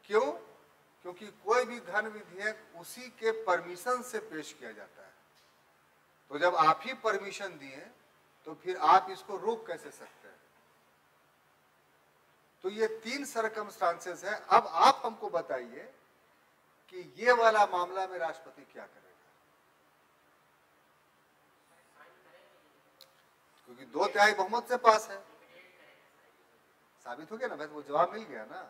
क्यों? क्योंकि कोई भी धन विधेयक उसी के परमिशन से पेश किया जाता है। तो जब आप ही परमिशन दिए तो फिर आप इसको रोक कैसे सकते हैं? तो ये 3 सरकमस्टांसेस है। अब आप हमको बताइए कि ये वाला मामला में राष्ट्रपति क्या करेगा, क्योंकि 2/3 बहुमत से पास है, साबित हो गया ना, बस वो जवाब मिल गया ना।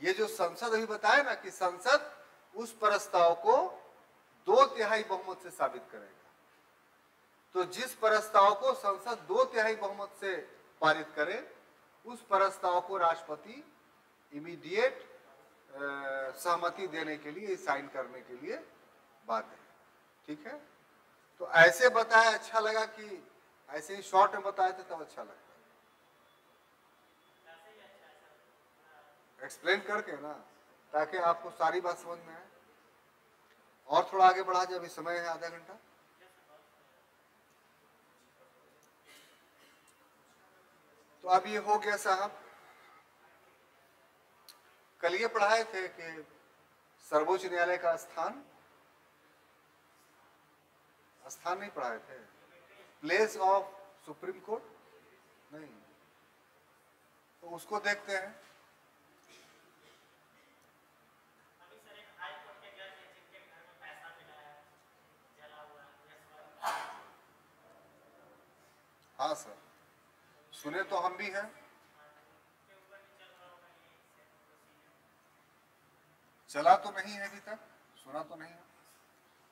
ये जो संसद अभी बताया ना कि संसद उस प्रस्ताव को 2/3 बहुमत से साबित करेगा, तो जिस प्रस्ताव को संसद 2/3 बहुमत से पारित करे उस प्रस्ताव को राष्ट्रपति इमीडिएट सहमति देने के लिए, साइन करने के लिए बात है, ठीक है? तो ऐसे बताया अच्छा लगा कि ऐसे ही शॉर्ट में बताए थे तब अच्छा लगता, एक्सप्लेन करके ना, ताकि आपको सारी बात समझ में आए। और थोड़ा आगे बढ़ा जाए, अभी समय है आधा घंटा। तो अब ये हो गया साहब। कल ये पढ़ाए थे कि सर्वोच्च न्यायालय का स्थान नहीं पढ़ाए थे, प्लेस ऑफ सुप्रीम कोर्ट नहीं, तो उसको देखते हैं। हाँ सर, सुने तो हम भी हैं। चला तो नहीं है अभी तक, सुना तो नहीं है,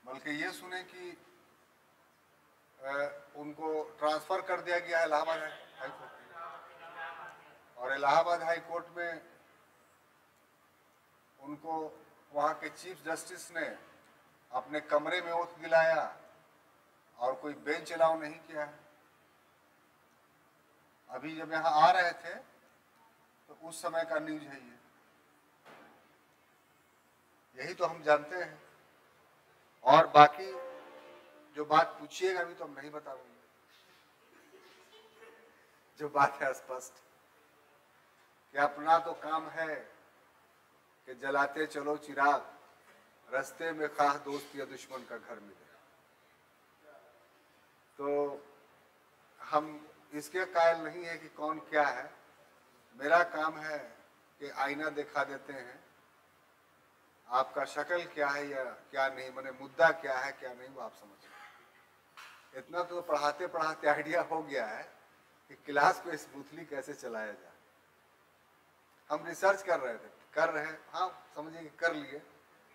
बल्कि ये सुने कि उनको ट्रांसफर कर दिया गया है इलाहाबाद हाई कोर्ट में, और इलाहाबाद हाई कोर्ट में उनको वहाँ के चीफ जस्टिस ने अपने कमरे में ओथ दिलाया और कोई बेंच अलाउ नहीं किया है। अभी जब यहाँ आ रहे थे तो उस समय का न्यूज है ये, यही तो हम जानते हैं। और बाकी जो बात पूछिएगा अभी तो हम नहीं बता पाएंगे। जो बात है स्पष्ट कि अपना तो काम है कि जलाते चलो चिराग, रास्ते में खाह दोस्त या दुश्मन का घर मिले। तो हम इसके कायल नहीं है कि कौन क्या है। मेरा काम है कि आईना दिखा देते हैं, आपका शक्ल क्या है या क्या नहीं, माने मुद्दा क्या है क्या नहीं, वो आप समझिए। इतना तो पढ़ाते पढ़ाते आइडिया हो गया है कि क्लास को स्मूथली कैसे चलाया जाए। हम रिसर्च कर रहे हैं, हाँ समझिए कि कर लिए,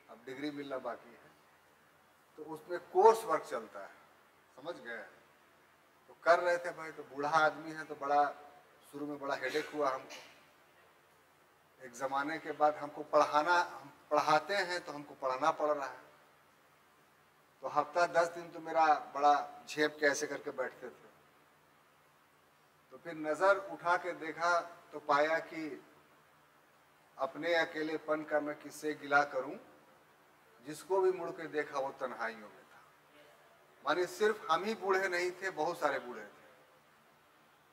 अब डिग्री मिलना बाकी है। तो उसमें कोर्स वर्क चलता है, समझ गए। तो कर रहे थे भाई, तो बूढ़ा आदमी है तो बड़ा शुरू में बड़ा हेडेक हुआ हमको। एक ज़माने के बाद हमको पढ़ाना, हम पढ़ाते हैं तो हमको पढ़ाना पड़ रहा है। तो हफ्ता 10 दिन तो मेरा बड़ा झेप के ऐसे करके बैठते थे। तो फिर नज़र उठा के देखा तो पाया कि अपने अकेलेपन का मैं किससे गिला करूं, जिसको भी मुड़ के देखा वो तन्हाइयों में था। माने सिर्फ हम ही बूढ़े नहीं थे, बहुत सारे बूढ़े थे।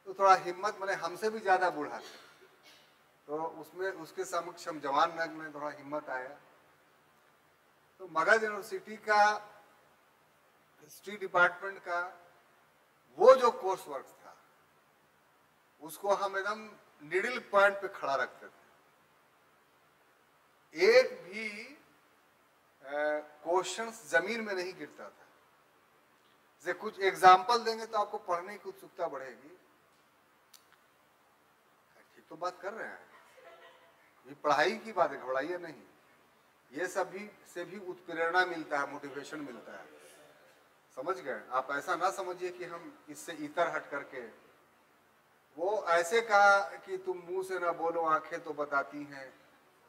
तो थोड़ा हिम्मत, माने हमसे भी ज़्यादा बूढ़ा थे, तो उसमें उसके समक्ष हम जवान नग में थोड़ा हिम्मत आया। तो मगध यूनिवर्सिटी का हिस्ट्री डिपार्टमेंट का वो जो कोर्स वर्क था उसको हम एकदम निडिल पॉइंट पे खड़ा रखते थे। एक भी क्वेश्चंस जमीन में नहीं गिरता था। जैसे कुछ एग्जाम्पल देंगे तो आपको पढ़ने की उत्सुकता बढ़ेगी। ठीक तो बात कर रहे हैं, ये पढ़ाई की बात है, घबराइए नहीं। ये सभी से भी उत्प्रेरणा मिलता है, मोटिवेशन मिलता है, समझ गए। आप ऐसा ना समझिए कि हम इससे इतर हट करके, वो ऐसे कहा कि तुम मुंह से ना बोलो आंखें तो बताती हैं,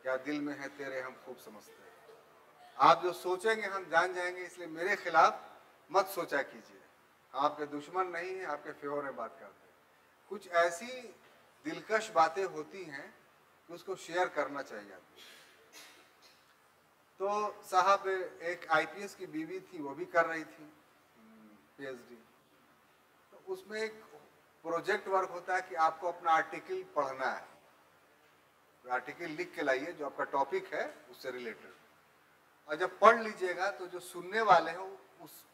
क्या दिल में है तेरे हम खूब समझते हैं। आप जो सोचेंगे हम जान जाएंगे, इसलिए मेरे खिलाफ मत सोचा कीजिए। आपके दुश्मन नहीं है, आपके फेवर में बात करते हैं। कुछ ऐसी दिलकश बातें होती हैं कि उसको शेयर करना चाहिए आपको। तो साहब एक आईपीएस की बीवी थी, वो भी कर रही थी पीएचडी। तो उसमें एक प्रोजेक्ट वर्क होता है कि आपको अपना आर्टिकल पढ़ना है, आर्टिकल लिख के लाइए जो आपका टॉपिक है उससे रिलेटेड। और जब पढ़ लीजिएगा तो जो सुनने वाले हैं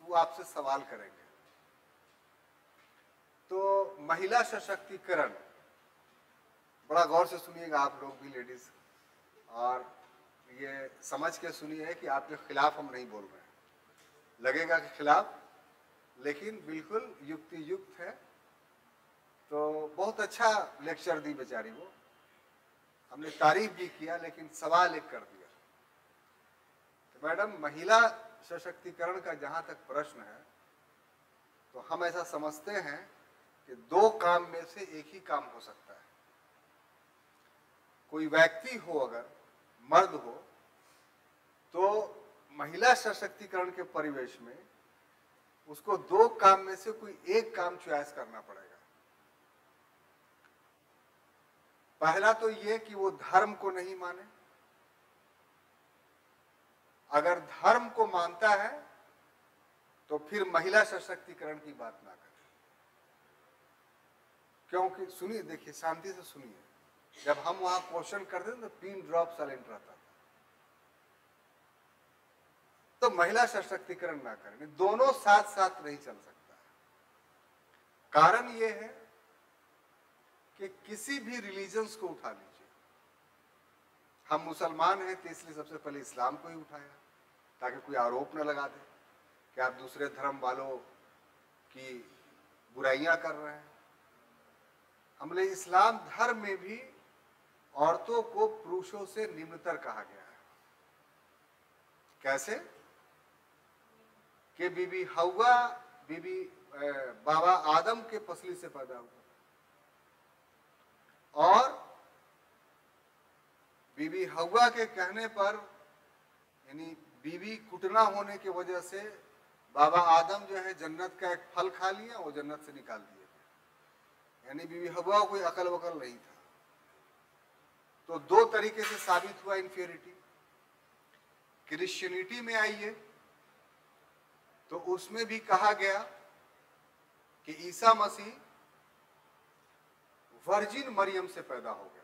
वो आपसे सवाल करेंगे। तो महिला सशक्तिकरण, बड़ा गौर से सुनिएगा आप लोग भी लेडीज, और ये समझ के सुनिए कि आपके खिलाफ हम नहीं बोल रहे हैं। लगेगा कि खिलाफ, लेकिन बिल्कुल युक्ति युक्त है। तो बहुत अच्छा लेक्चर दी बेचारी वो, हमने तारीफ भी किया, लेकिन सवाल एक कर दिया। तो मैडम, महिला सशक्तिकरण का जहां तक प्रश्न है तो हम ऐसा समझते हैं कि दो काम में से एक ही काम हो सकता है। कोई व्यक्ति हो, अगर मर्द हो, तो महिला सशक्तिकरण के परिवेश में उसको दो काम में से कोई एक काम चॉइस करना पड़ेगा। पहला तो ये कि वो धर्म को नहीं माने। अगर धर्म को मानता है तो फिर महिला सशक्तिकरण की बात ना करें। क्योंकि सुनिए, देखिए शांति से सुनिए, जब हम वहां क्वेश्चन करते थे तो पिन ड्रॉप साइलेंट रहता था। तो महिला सशक्तिकरण ना करें, दोनों साथ साथ नहीं चल सकता। कारण ये है कि किसी भी रिलीजन्स को उठा लीजिए, हम मुसलमान हैं तो इसलिए सबसे पहले इस्लाम को ही उठाया, ताकि कोई आरोप न लगा दे कि आप दूसरे धर्म वालों की बुराइयां कर रहे हैं। हमने इस्लाम धर्म में भी औरतों को पुरुषों से निम्नतर कहा गया है। कैसे कि बीबी हव्वा बाबा आदम के पसली से पैदा हुआ और बीबी हव्वा के कहने पर, यानी बीवी कुटना होने की वजह से बाबा आदम जो है जन्नत का एक फल खा लिया, वो जन्नत से निकाल दिए। यानी बीबी हव्वा कोई अकल वकल नहीं था। तो दो तरीके से साबित हुआ इंफीरियरिटी। क्रिश्चियनिटी में आइए तो उसमें भी कहा गया कि ईसा मसीह वर्जिन मरियम से पैदा हो गया।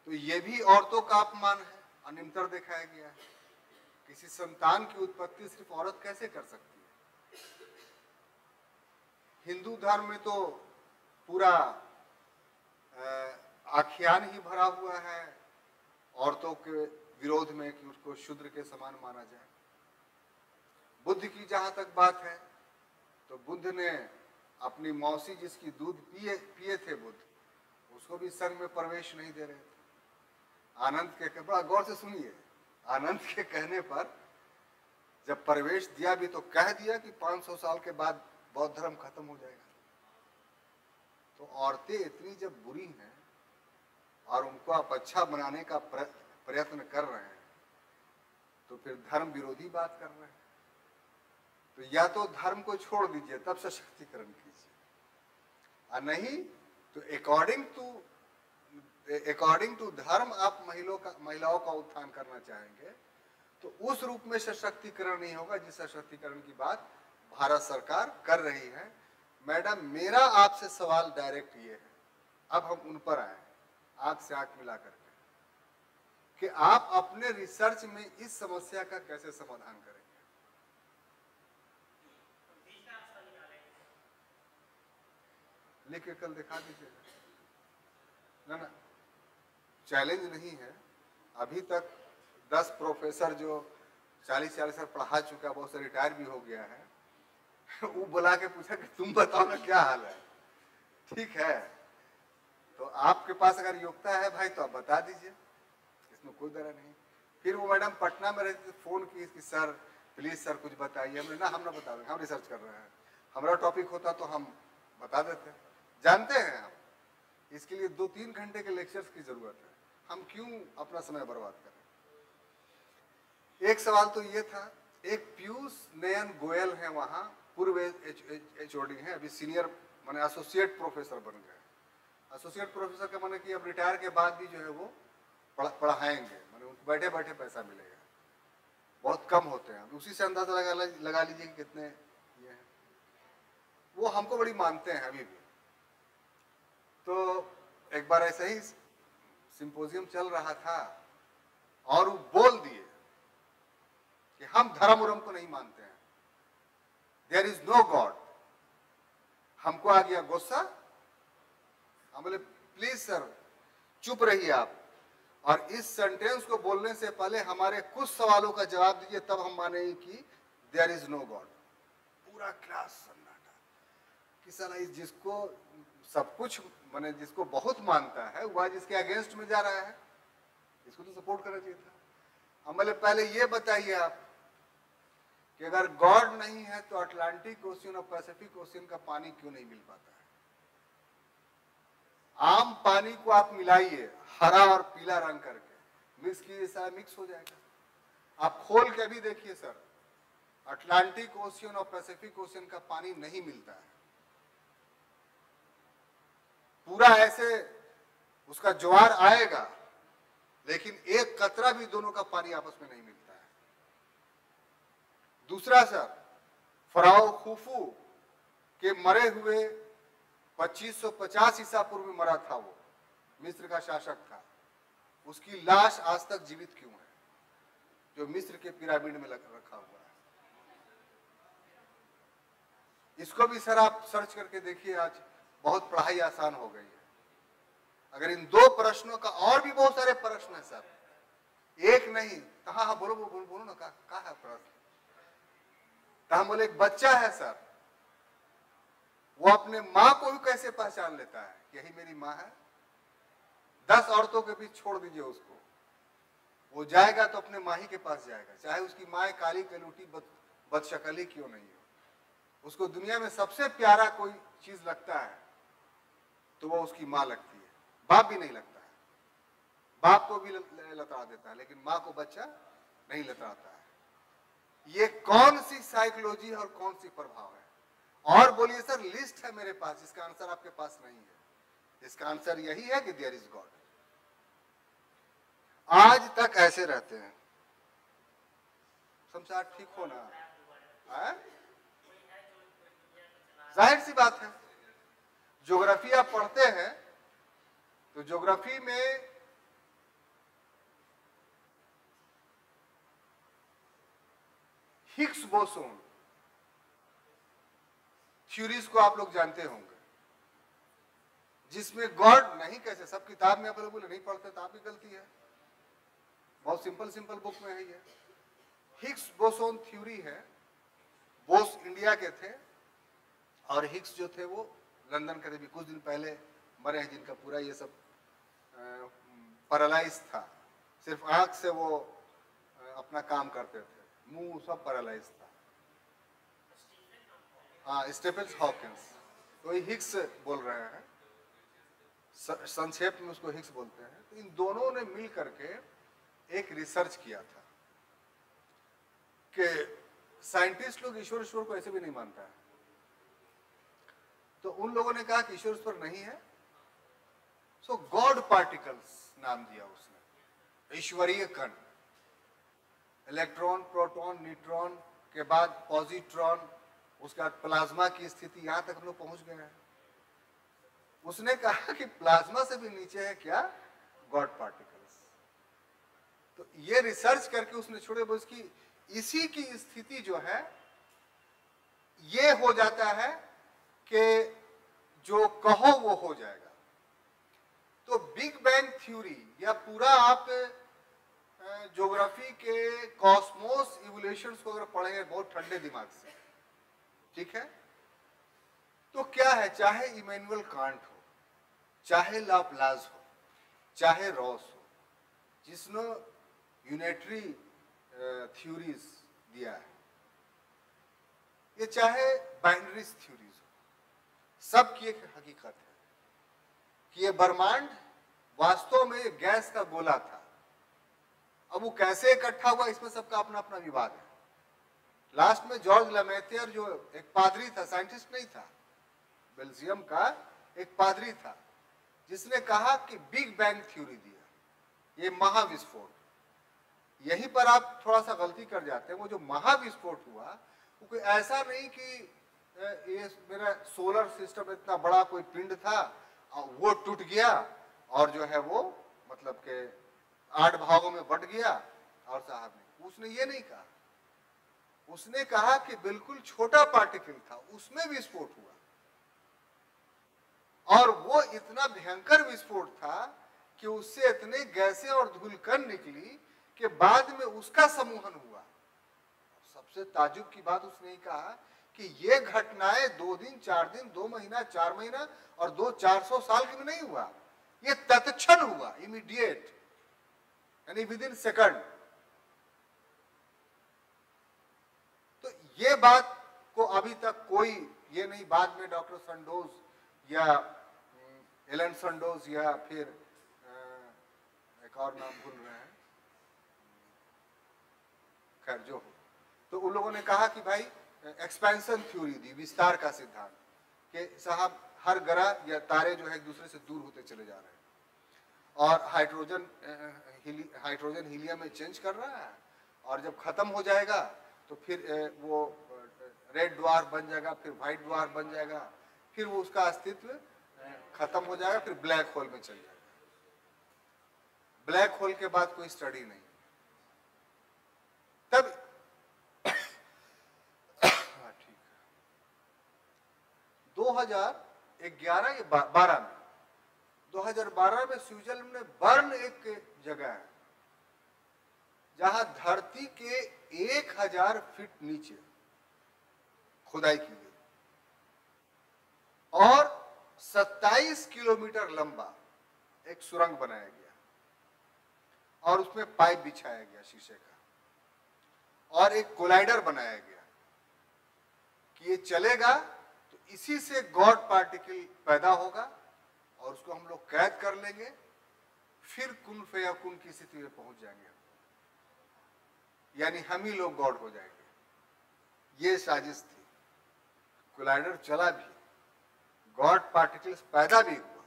तो ये भी औरतों का अपमान है, अनिम्तर दिखाया गया है। किसी संतान की उत्पत्ति सिर्फ औरत कैसे कर सकती है? हिंदू धर्म में तो पूरा आख्यान ही भरा हुआ है औरतों के विरोध में कि उसको शूद्र के समान माना जाए। बुद्ध की जहां तक बात है तो बुद्ध ने अपनी मौसी जिसकी दूध पिए थे बुद्ध, उसको भी संघ में प्रवेश नहीं दे रहे थे। आनंद के, बड़ा गौर से सुनिए, आनंद के कहने पर जब प्रवेश दिया भी तो कह दिया कि 500 साल के बाद बौद्ध धर्म खत्म हो जाएगा। तो औरतें इतनी जब बुरी हैं और उनको आप अच्छा बनाने का प्रयत्न कर रहे हैं तो फिर धर्म विरोधी बात कर रहे हैं। तो या तो धर्म को छोड़ दीजिए तब सशक्तिकरण कीजिए, और नहीं तो अकॉर्डिंग टू धर्म आप महिलाओं का उत्थान करना चाहेंगे तो उस रूप में सशक्तिकरण नहीं होगा जिस सशक्तिकरण की बात भारत सरकार कर रही है। मैडम, मेरा आपसे सवाल डायरेक्ट ये है, अब हम उन पर आए आंख से आंख मिला करके, कि आप अपने रिसर्च में इस समस्या का कैसे समाधान करेंगे? लिख के कल दिखा दीजिएगा ना, चैलेंज नहीं है। अभी तक 10 प्रोफेसर जो 40-40 साल पढ़ा चुका, बहुत से रिटायर भी हो गया है, वो बुला के पूछा कि तुम बताओ ना क्या हाल है। ठीक है, तो आपके पास अगर योग्यता है भाई तो आप बता दीजिए, इसमें कोई डर नहीं। फिर वो मैडम पटना में रहती, फोन की कि सर प्लीज सर कुछ बताइए। हमने ना, हम ना बता रहे, हम रिसर्च कर रहे हैं, हमारा टॉपिक होता तो हम बता देते। जानते हैं आप, इसके लिए 2-3 घंटे के लेक्चर्स की जरूरत है, हम क्यों अपना समय बर्बाद करें। एक सवाल तो ये था, एक पीयूष नयन गोयल है वहाँ, पूर्व HOD हैं, अभी सीनियर माने एसोसिएट प्रोफेसर बन गए। एसोसिएट प्रोफेसर का माने कि अब रिटायर के बाद भी जो है वो पढ़ाएंगे, माने उनको बैठे बैठे पैसा मिलेगा, बहुत कम होते हैं। उसी से अंदाजा लगा लीजिए कि कितने ये हैं। वो हमको बड़ी मानते हैं अभी भी। तो एक बार ऐसे ही सिंपोजियम चल रहा था और वो बोल दिए कि हम धर्म उरम को नहीं मानते हैं, देयर इज नो गॉड। हमको आ गया गुस्सा, हम बोले प्लीज सर चुप रहिए आप, और इस सेंटेंस को बोलने से पहले हमारे कुछ सवालों का जवाब दीजिए, तब हम मानेंगे कि देयर इज नो गॉड। पूरा क्लास सन्नाटा कि साला जिसको सब कुछ माने जिसको बहुत मानता है वह जिसके अगेंस्ट में जा रहा है, इसको तो सपोर्ट करना चाहिए था। हम बोले पहले ये बताइए आप कि अगर गॉड नहीं है तो अटलांटिक ओशियन और पैसिफिक ओशियन का पानी क्यों नहीं मिल पाता है? आम पानी को आप मिलाइए हरा और पीला रंग करके, मिक्स कीजिए, सारा मिक्स हो जाएगा। आप खोल के भी देखिए सर, अटलांटिक ओशियन और पैसिफिक ओशियन का पानी नहीं मिलता है। पूरा ऐसे उसका ज्वार आएगा लेकिन एक कतरा भी दोनों का पानी आपस में नहीं मिलता है। दूसरा सर, फराओ खुफू के मरे हुए 2550 ईसा पूर्व में मरा था, वो मिस्र का शासक था, उसकी लाश आज तक जीवित क्यों है, जो मिस्र के पिरामिड में रखा हुआ है? इसको भी सर आप सर्च करके देखिए, आज बहुत पढ़ाई आसान हो गई है। अगर इन 2 प्रश्नों का, और भी बहुत सारे प्रश्न है सर, एक नहीं। कहा हाँ बोलो बोलो बोलो ना, कहा है प्रश्न? तो हम बोले एक बच्चा है सर, वो अपने माँ को भी कैसे पहचान लेता है, यही मेरी माँ है। 10 औरतों के बीच छोड़ दीजिए उसको, वो जाएगा तो अपने माँ ही के पास जाएगा, चाहे उसकी माँ काली कलूटी बदशकली क्यों नहीं हो। उसको दुनिया में सबसे प्यारा कोई चीज लगता है तो वो उसकी माँ लगती है, बाप भी नहीं लगता है। बाप को भी लतड़ा देता है लेकिन माँ को बच्चा नहीं लतड़ाता है। ये कौन सी साइकोलॉजी और कौन सी प्रभाव है। और बोलिए सर लिस्ट है मेरे पास, इसका आंसर आपके पास नहीं है। इसका आंसर यही है कि देयर इज गॉड। आज तक ऐसे रहते हैं। संसार ठीक होना जाहिर सी बात है। ज्योग्राफी आप पढ़ते हैं तो ज्योग्राफी में हिग्स बोसोन थ्योरीज को आप लोग जानते होंगे, जिसमें गॉड नहीं, कैसे सब किताब में अवेलेबल नहीं पढ़ते तो आपकी गलती है, बहुत सिंपल बुक में है ये। हिग्स बोसोन थ्योरी है। बोस इंडिया के थे और हिग्स जो थे वो लंदन के थे, भी कुछ दिन पहले मरे हैं, जिनका पूरा ये सब पैरालाइज था, सिर्फ आंख से वो अपना काम करते थे, मुंह सब पैरालाइज था। हाँ, स्टीफन हॉकिंस, तो हिग्स बोल रहे हैं, संक्षेप में उसको हिग्स बोलते हैं। तो इन दोनों ने मिल करके एक रिसर्च किया था कि साइंटिस्ट लोग ईश्वर को ऐसे भी नहीं मानता है। तो उन लोगों ने कहा कि ईश्वर पर नहीं है, सो गॉड पार्टिकल्स नाम दिया उसने, ईश्वरीय कण। इलेक्ट्रॉन, प्रोटॉन, न्यूट्रॉन के बाद पॉजिट्रॉन, उसके बाद प्लाज्मा की स्थिति, यहां तक हम लोग पहुंच गए हैं। उसने कहा कि प्लाज्मा से भी नीचे है क्या, गॉड पार्टिकल्स। तो ये रिसर्च करके उसने छोड़े, वो इसकी इसी की स्थिति जो है ये हो जाता है कि जो कहो वो हो जाएगा। तो बिग बैंग थ्योरी या पूरा आप ज्योग्राफी के कॉस्मोस इवोल्यूशंस को अगर पढ़ेंगे बहुत ठंडे दिमाग से, ठीक है, तो क्या है, चाहे इमैनुअल कांट हो, चाहे लाप्लास हो, चाहे रॉस हो, जिसने यूनिटरी थ्योरीज दिया है, ये चाहे बाइनरीज थ्योरीज हो, सबकी एक हकीकत है कि ये ब्रह्मांड वास्तव में गैस का गोला था। अब वो कैसे इकट्ठा हुआ, इसमें सबका अपना अपना विवाद है। लास्ट में जॉर्ज लेमेथियर जो एक पादरी था, साइंटिस्ट नहीं था, बेल्जियम का एक पादरी था, जिसने कहा कि बिग बैंग थ्योरी दिया, ये महाविस्फोट। यहीं पर आप थोड़ा सा गलती कर जाते हैं। वो जो महाविस्फोट हुआ वो कोई ऐसा नहीं कि ये मेरा सोलर सिस्टम इतना बड़ा कोई पिंड था वो टूट गया और जो है वो मतलब के 8 भागों में बट गया और साहब ने, उसने ये नहीं कहा। उसने कहा कि बिल्कुल छोटा पार्टिकल था, उसमें विस्फोट हुआ और वो इतना भयंकर विस्फोट था कि उससे इतने गैसें और धूलकण निकली कि बाद में उसका समूहन हुआ। सबसे ताजुब की बात उसने कहा कि ये घटनाएं 2 दिन, 4 दिन, 2 महीना, 4 महीना और 200-400 साल की में नहीं हुआ, ये तत्क्षण हुआ, इमीडिएट, यानी विद इन सेकंड। तो ये बात को अभी तक कोई ये नहीं, बाद में डॉक्टर संडोज या एलन संडोज या फिर एक और नाम भूल रहे हैं, खैर जो हो, तो उन लोगों ने कहा कि भाई एक्सपेंशन थ्योरी दी, विस्तार का सिद्धांत, कि साहब हर ग्रह या तारे जो है एक दूसरे से दूर होते चले जा रहे हैं और हाइड्रोजन हीलियम में चेंज कर रहा है और जब खत्म हो जाएगा तो फिर वो रेड ड्वार्फ बन जाएगा, फिर व्हाइट ड्वार्फ बन जाएगा, फिर वो उसका अस्तित्व खत्म हो जाएगा, फिर ब्लैक होल में चल जाएगा। ब्लैक होल के बाद कोई स्टडी नहीं। तब ठीक है, 2011 या 12 में, 2012 में स्विट्जरलैंड में बर्न एक जगह है जहां धरती के 1000 फीट नीचे खुदाई की गई 27 किलोमीटर लंबा एक सुरंग बनाया गया और उसमें पाइप बिछाया गया शीशे का और एक कोलाइडर बनाया गया कि ये चलेगा तो इसी से गॉड पार्टिकल पैदा होगा और उसको हम लोग कैद कर लेंगे, फिर कुन फयाकुन की स्थिति में पहुंच जाएंगे, यानी हम ही लोग गॉड हो जाएंगे। ये साजिश थी। कोलाइडर चला भी, गॉड पार्टिकल्स पैदा भी हुआ,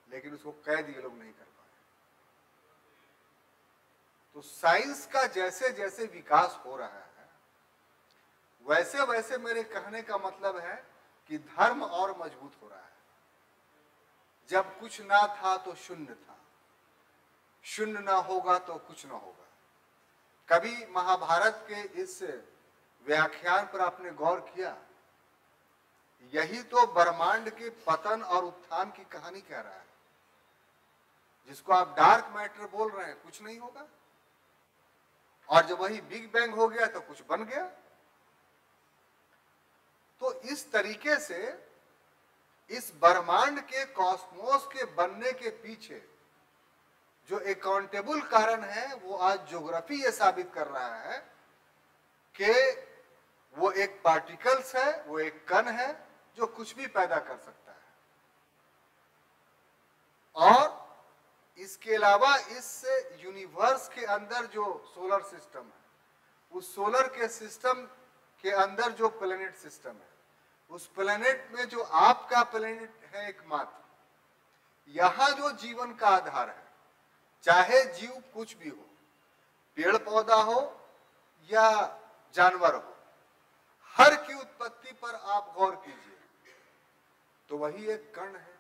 लेकिन उसको कैद ये लोग नहीं कर पाए। तो साइंस का जैसे जैसे विकास हो रहा है वैसे वैसे मेरे कहने का मतलब है कि धर्म और मजबूत हो रहा है। जब कुछ ना था तो शून्य था, शून्य ना होगा तो कुछ ना होगा। कभी महाभारत के इस व्याख्यान पर आपने गौर किया? यही तो ब्रह्मांड के पतन और उत्थान की कहानी कह रहा है। जिसको आप डार्क मैटर बोल रहे हैं, कुछ नहीं होगा, और जब वही बिग बैंग हो गया तो कुछ बन गया। तो इस तरीके से इस ब्रह्मांड के कॉस्मोस के बनने के पीछे जो अकाउंटेबल कारण है वो आज ज्योग्राफी ये साबित कर रहा है कि वो एक पार्टिकल्स है, वो एक कण है जो कुछ भी पैदा कर सकता है। और इसके अलावा इस यूनिवर्स के अंदर जो सोलर सिस्टम है, उस सोलर के सिस्टम के अंदर जो प्लेनेट सिस्टम है, उस प्लेनेट में जो आपका प्लेनेट है एकमात्र, यहां जो जीवन का आधार है, चाहे जीव कुछ भी हो, पेड़ पौधा हो या जानवर हो, हर की उत्पत्ति पर आप गौर कीजिए तो वही एक कण है,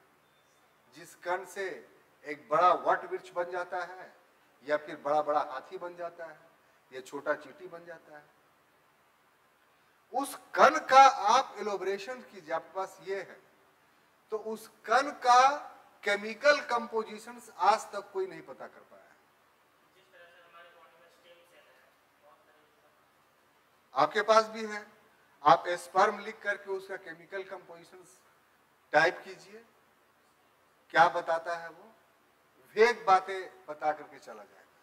जिस कण से एक बड़ा वट वृक्ष बन जाता है, या फिर बड़ा बड़ा हाथी बन जाता है, या छोटा चींटी बन जाता है। उस कण का आप एलोबरेशन कीजिए, आपके पास ये है, तो उस कण का केमिकल कंपोजिशन आज तक कोई नहीं पता कर पाया है। आपके पास भी है, आप स्पर्म लिख करके उसका केमिकल कंपोजिशन टाइप कीजिए, क्या बताता है वो? वेग बातें बता करके चला जाएगा।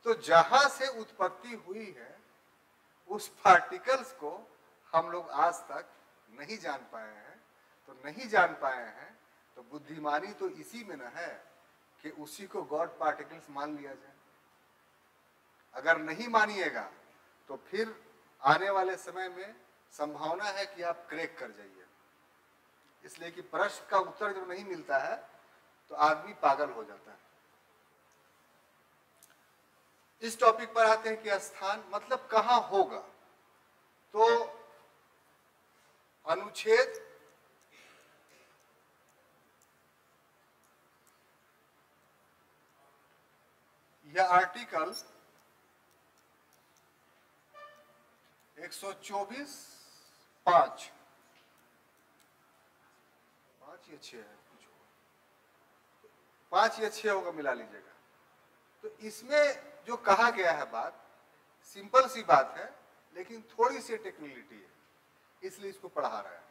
तो जहां से उत्पत्ति हुई है उस पार्टिकल्स को हम लोग आज तक नहीं जान पाए हैं। तो नहीं जान पाए हैं तो बुद्धिमानी तो इसी में न है कि उसी को गॉड पार्टिकल्स मान लिया जाए। अगर नहीं मानिएगा तो फिर आने वाले समय में संभावना है कि आप क्रैक कर जाइए। इसलिए कि प्रश्न का उत्तर जब नहीं मिलता है तो आदमी पागल हो जाता है। इस टॉपिक पर आते हैं कि स्थान मतलब कहां होगा। तो अनुच्छेद या आर्टिकल 124(5) 5 या 6 है, कुछ 5 या 6 होगा, मिला लीजिएगा। तो इसमें जो कहा गया है बात सिंपल सी बात है, लेकिन थोड़ी सी टेक्निकलिटी है, इसलिए इसको पढ़ा रहा है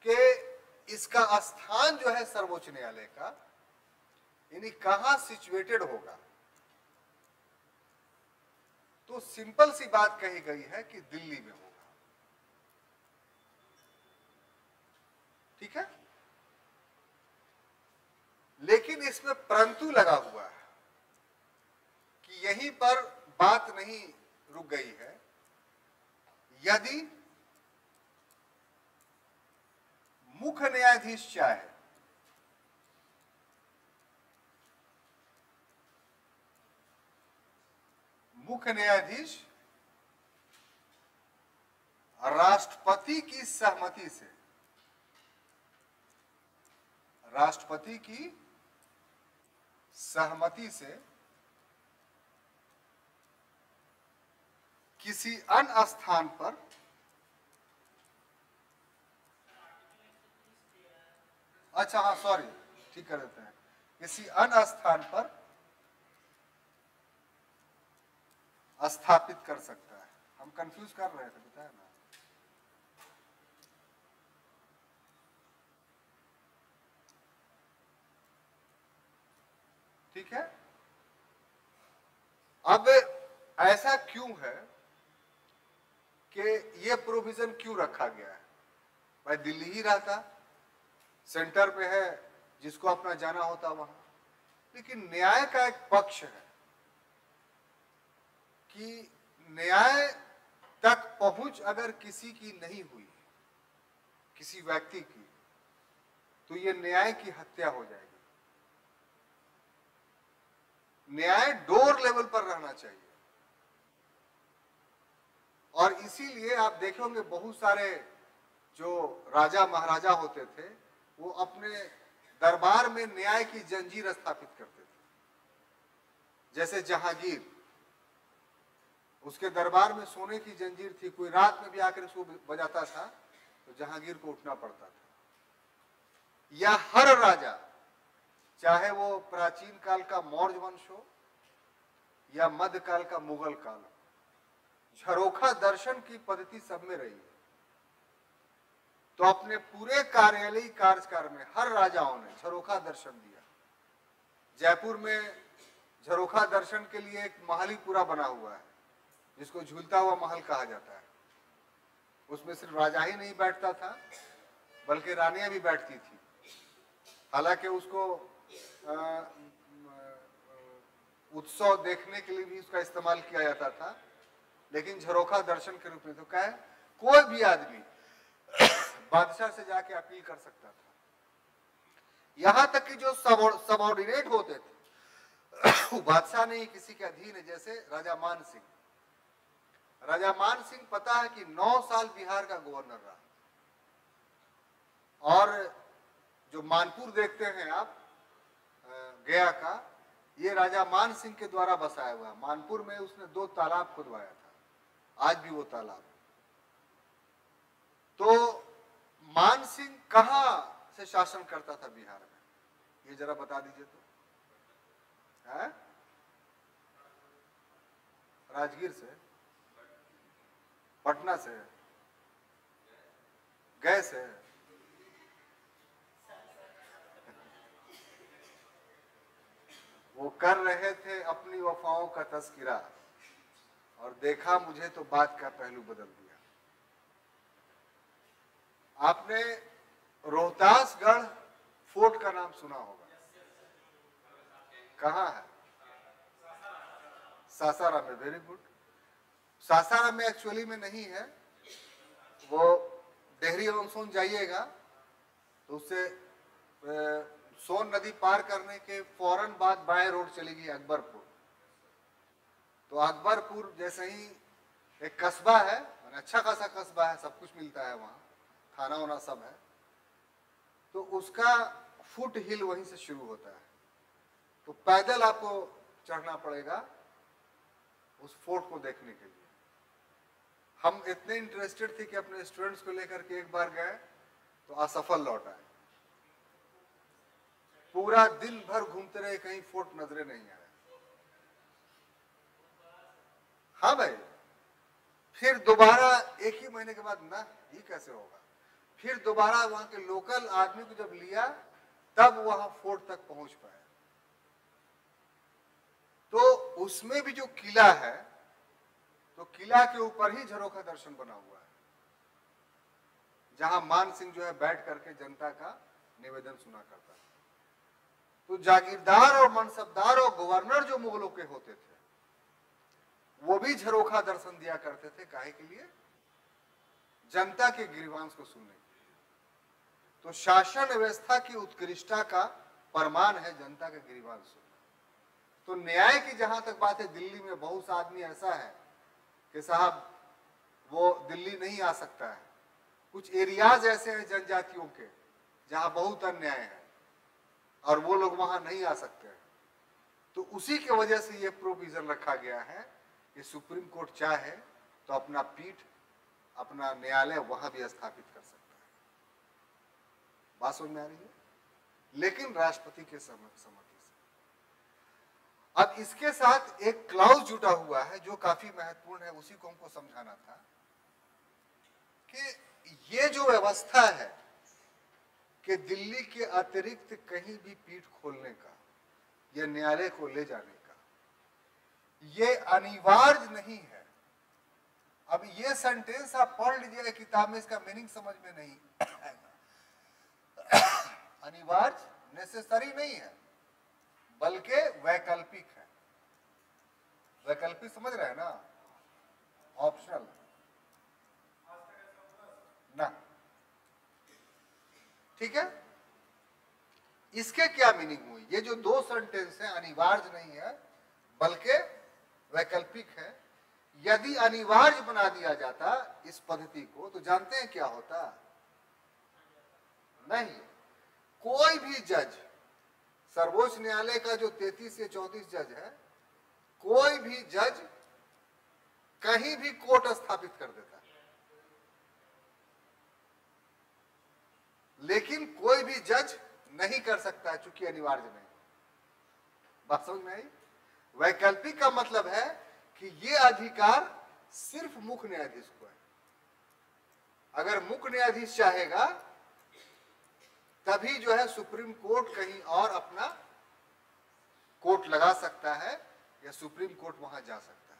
कि इसका स्थान जो है सर्वोच्च न्यायालय का, यानी कहां सिचुएटेड होगा। तो सिंपल सी बात कही गई है कि दिल्ली में होगा। ठीक है, लेकिन इसमें परंतु लगा हुआ है कि यहीं पर बात नहीं रुक गई है। यदि मुख्य न्यायाधीश चाहे मुख्य न्यायाधीश राष्ट्रपति की सहमति से, राष्ट्रपति की सहमति से किसी अन्य स्थान पर अच्छा हाँ सॉरी ठीक कर देते हैं, किसी अन्य स्थान पर स्थापित कर सकता है। हम कंफ्यूज कर रहे थे, बताया ना। ठीक है। अब ऐसा क्यों है कि ये प्रोविजन क्यों रखा गया है? भाई दिल्ली ही रहता, सेंटर पे है, जिसको अपना जाना होता वहां। लेकिन न्याय का एक पक्ष है कि न्याय तक पहुंच अगर किसी की नहीं हुई, किसी व्यक्ति की, तो ये न्याय की हत्या हो जाएगी। न्याय डोर लेवल पर रहना चाहिए। और इसीलिए आप देखेंगे बहुत सारे जो राजा महाराजा होते थे वो अपने दरबार में न्याय की जंजीर स्थापित करते थे। जैसे जहांगीर, उसके दरबार में सोने की जंजीर थी, कोई रात में भी आकर उसको बजाता था तो जहांगीर को उठना पड़ता था। या हर राजा, चाहे वो प्राचीन काल का मौर्य वंश हो या मध्यकाल का मुगल काल, झरोखा दर्शन की पद्धति सब में रही है। तो अपने पूरे कार्यालयी कार्यकाल में हर राजाओं ने झरोखा दर्शन दिया। जयपुर में झरोखा दर्शन के लिए एक महल ही पूरा बना हुआ है, जिसको झूलता हुआ महल कहा जाता है। उसमें सिर्फ राजा ही नहीं बैठता था, बल्कि रानियां भी बैठती थी। हालांकि उसको उत्सव देखने के लिए भी उसका इस्तेमाल किया जाता था, लेकिन झरोखा दर्शन के रूप में तो क्या है, कोई भी आदमी बादशाह से जाके अपील कर सकता था। यहां तक कि जो सबऑर्डिनेट होते थे वो बादशाह नहीं, किसी के अधीन है। जैसे राजा मान सिंह, राजा मान सिंह पता है कि 9 साल बिहार का गवर्नर रहा। और जो मानपुर देखते हैं आप गया का, ये राजा मान सिंह के द्वारा बसाया हुआ। मानपुर में उसने 2 तालाब खुदवाया था, आज भी वो तालाब। तो मान सिंह कहां से शासन करता था बिहार में, ये जरा बता दीजिए तो। है? राजगीर से, पटना से, गए से, वो कर रहे थे अपनी वफाओं का तस्करा और देखा मुझे तो बात का पहलू बदल दिया। आपने रोहतासगढ़ फोर्ट का नाम सुना होगा, कहाँ है? सासाराम में। Very good. सासाराम में एक्चुअली में नहीं है, वो डेहरी ऑनसोन जाइएगा तो उससे सोन नदी पार करने के फौरन बाद बाएं रोड चलेगी अकबरपुर। तो अकबरपुर जैसे ही एक कस्बा है, अच्छा खासा कस्बा है, सब कुछ मिलता है वहां, खाना वाना सब है। तो उसका फुट हिल वहीं से शुरू होता है। तो पैदल आपको चढ़ना पड़ेगा उस फोर्ट को देखने के लिए। हम इतने इंटरेस्टेड थे कि अपने स्टूडेंट्स को लेकर के एक बार गए तो असफल लौट आए। पूरा दिन भर घूमते रहे, कहीं फोर्ट नजरे नहीं आया। हाँ भाई, फिर दोबारा 1 ही महीने के बाद, ना ये कैसे होगा, फिर दोबारा वहां के लोकल आदमी को जब लिया तब वहां फोर्ट तक पहुंच पाया। तो उसमें भी जो किला है, तो किला के ऊपर ही झरोखा दर्शन बना हुआ है, जहां मान सिंह जो है बैठ करके जनता का निवेदन सुना करता था। तो जागीरदार और मनसबदार और गवर्नर जो मुगलों के होते थे, वो भी झरोखा दर्शन दिया करते थे। काहे के लिए? जनता के गिरवांश को सुनने के लिए। तो शासन व्यवस्था की उत्कृष्टता का प्रमाण है जनता के गिरवांश सुनना। तो न्याय की जहां तक बात है, दिल्ली में बहुत सा आदमी ऐसा है कि साहब वो दिल्ली नहीं आ सकता है। कुछ एरियाज ऐसे हैं जनजातियों के जहां बहुत अन्याय है और वो लोग वहां नहीं आ सकते हैं। तो उसी की वजह से ये प्रोविजन रखा गया है कि सुप्रीम कोर्ट चाहे तो अपना पीठ, अपना न्यायालय वहां भी स्थापित कर सकता है। बात समझ में आ रही है? लेकिन राष्ट्रपति के सहमति से। अब इसके साथ एक क्लाउज जुटा हुआ है जो काफी महत्वपूर्ण है, उसी को हमको समझाना था कि ये जो व्यवस्था है कि दिल्ली के अतिरिक्त कहीं भी पीठ खोलने का, या न्यायालय को ले जाने का, ये अनिवार्य नहीं है। अब ये सेंटेंस आप पढ़ लीजिएगा किताब में, इसका मीनिंग समझ में नहीं आएगा। अनिवार्य नेसेसरी नहीं है, बल्कि वैकल्पिक है। वैकल्पिक समझ रहे हैं ना, ऑप्शनल ना, ठीक है। इसके क्या मीनिंग हुई? ये जो दो सेंटेंस है अनिवार्य नहीं है बल्कि वैकल्पिक है। यदि अनिवार्य बना दिया जाता इस पद्धति को तो जानते हैं क्या होता? नहीं, कोई भी जज, सर्वोच्च न्यायालय का जो 33 या 34 जज है, कोई भी जज कहीं भी कोर्ट स्थापित कर देता है, लेकिन कोई भी जज नहीं कर सकता है चूंकि अनिवार्य नहीं। बात समझ में आई? वैकल्पिक का मतलब है कि ये अधिकार सिर्फ मुख्य न्यायाधीश को है। अगर मुख्य न्यायाधीश चाहेगा तभी जो है सुप्रीम कोर्ट कहीं और अपना कोर्ट लगा सकता है या सुप्रीम कोर्ट वहां जा सकता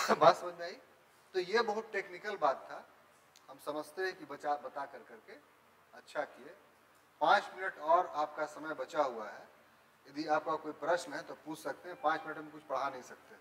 है। बात समझ में आई? तो ये बहुत टेक्निकल बात था, हम समझते हैं कि बता कर करके अच्छा किए। 5 मिनट और आपका समय बचा हुआ है, यदि आपका कोई प्रश्न है तो पूछ सकते हैं। 5 मिनट में कुछ पढ़ा नहीं सकते।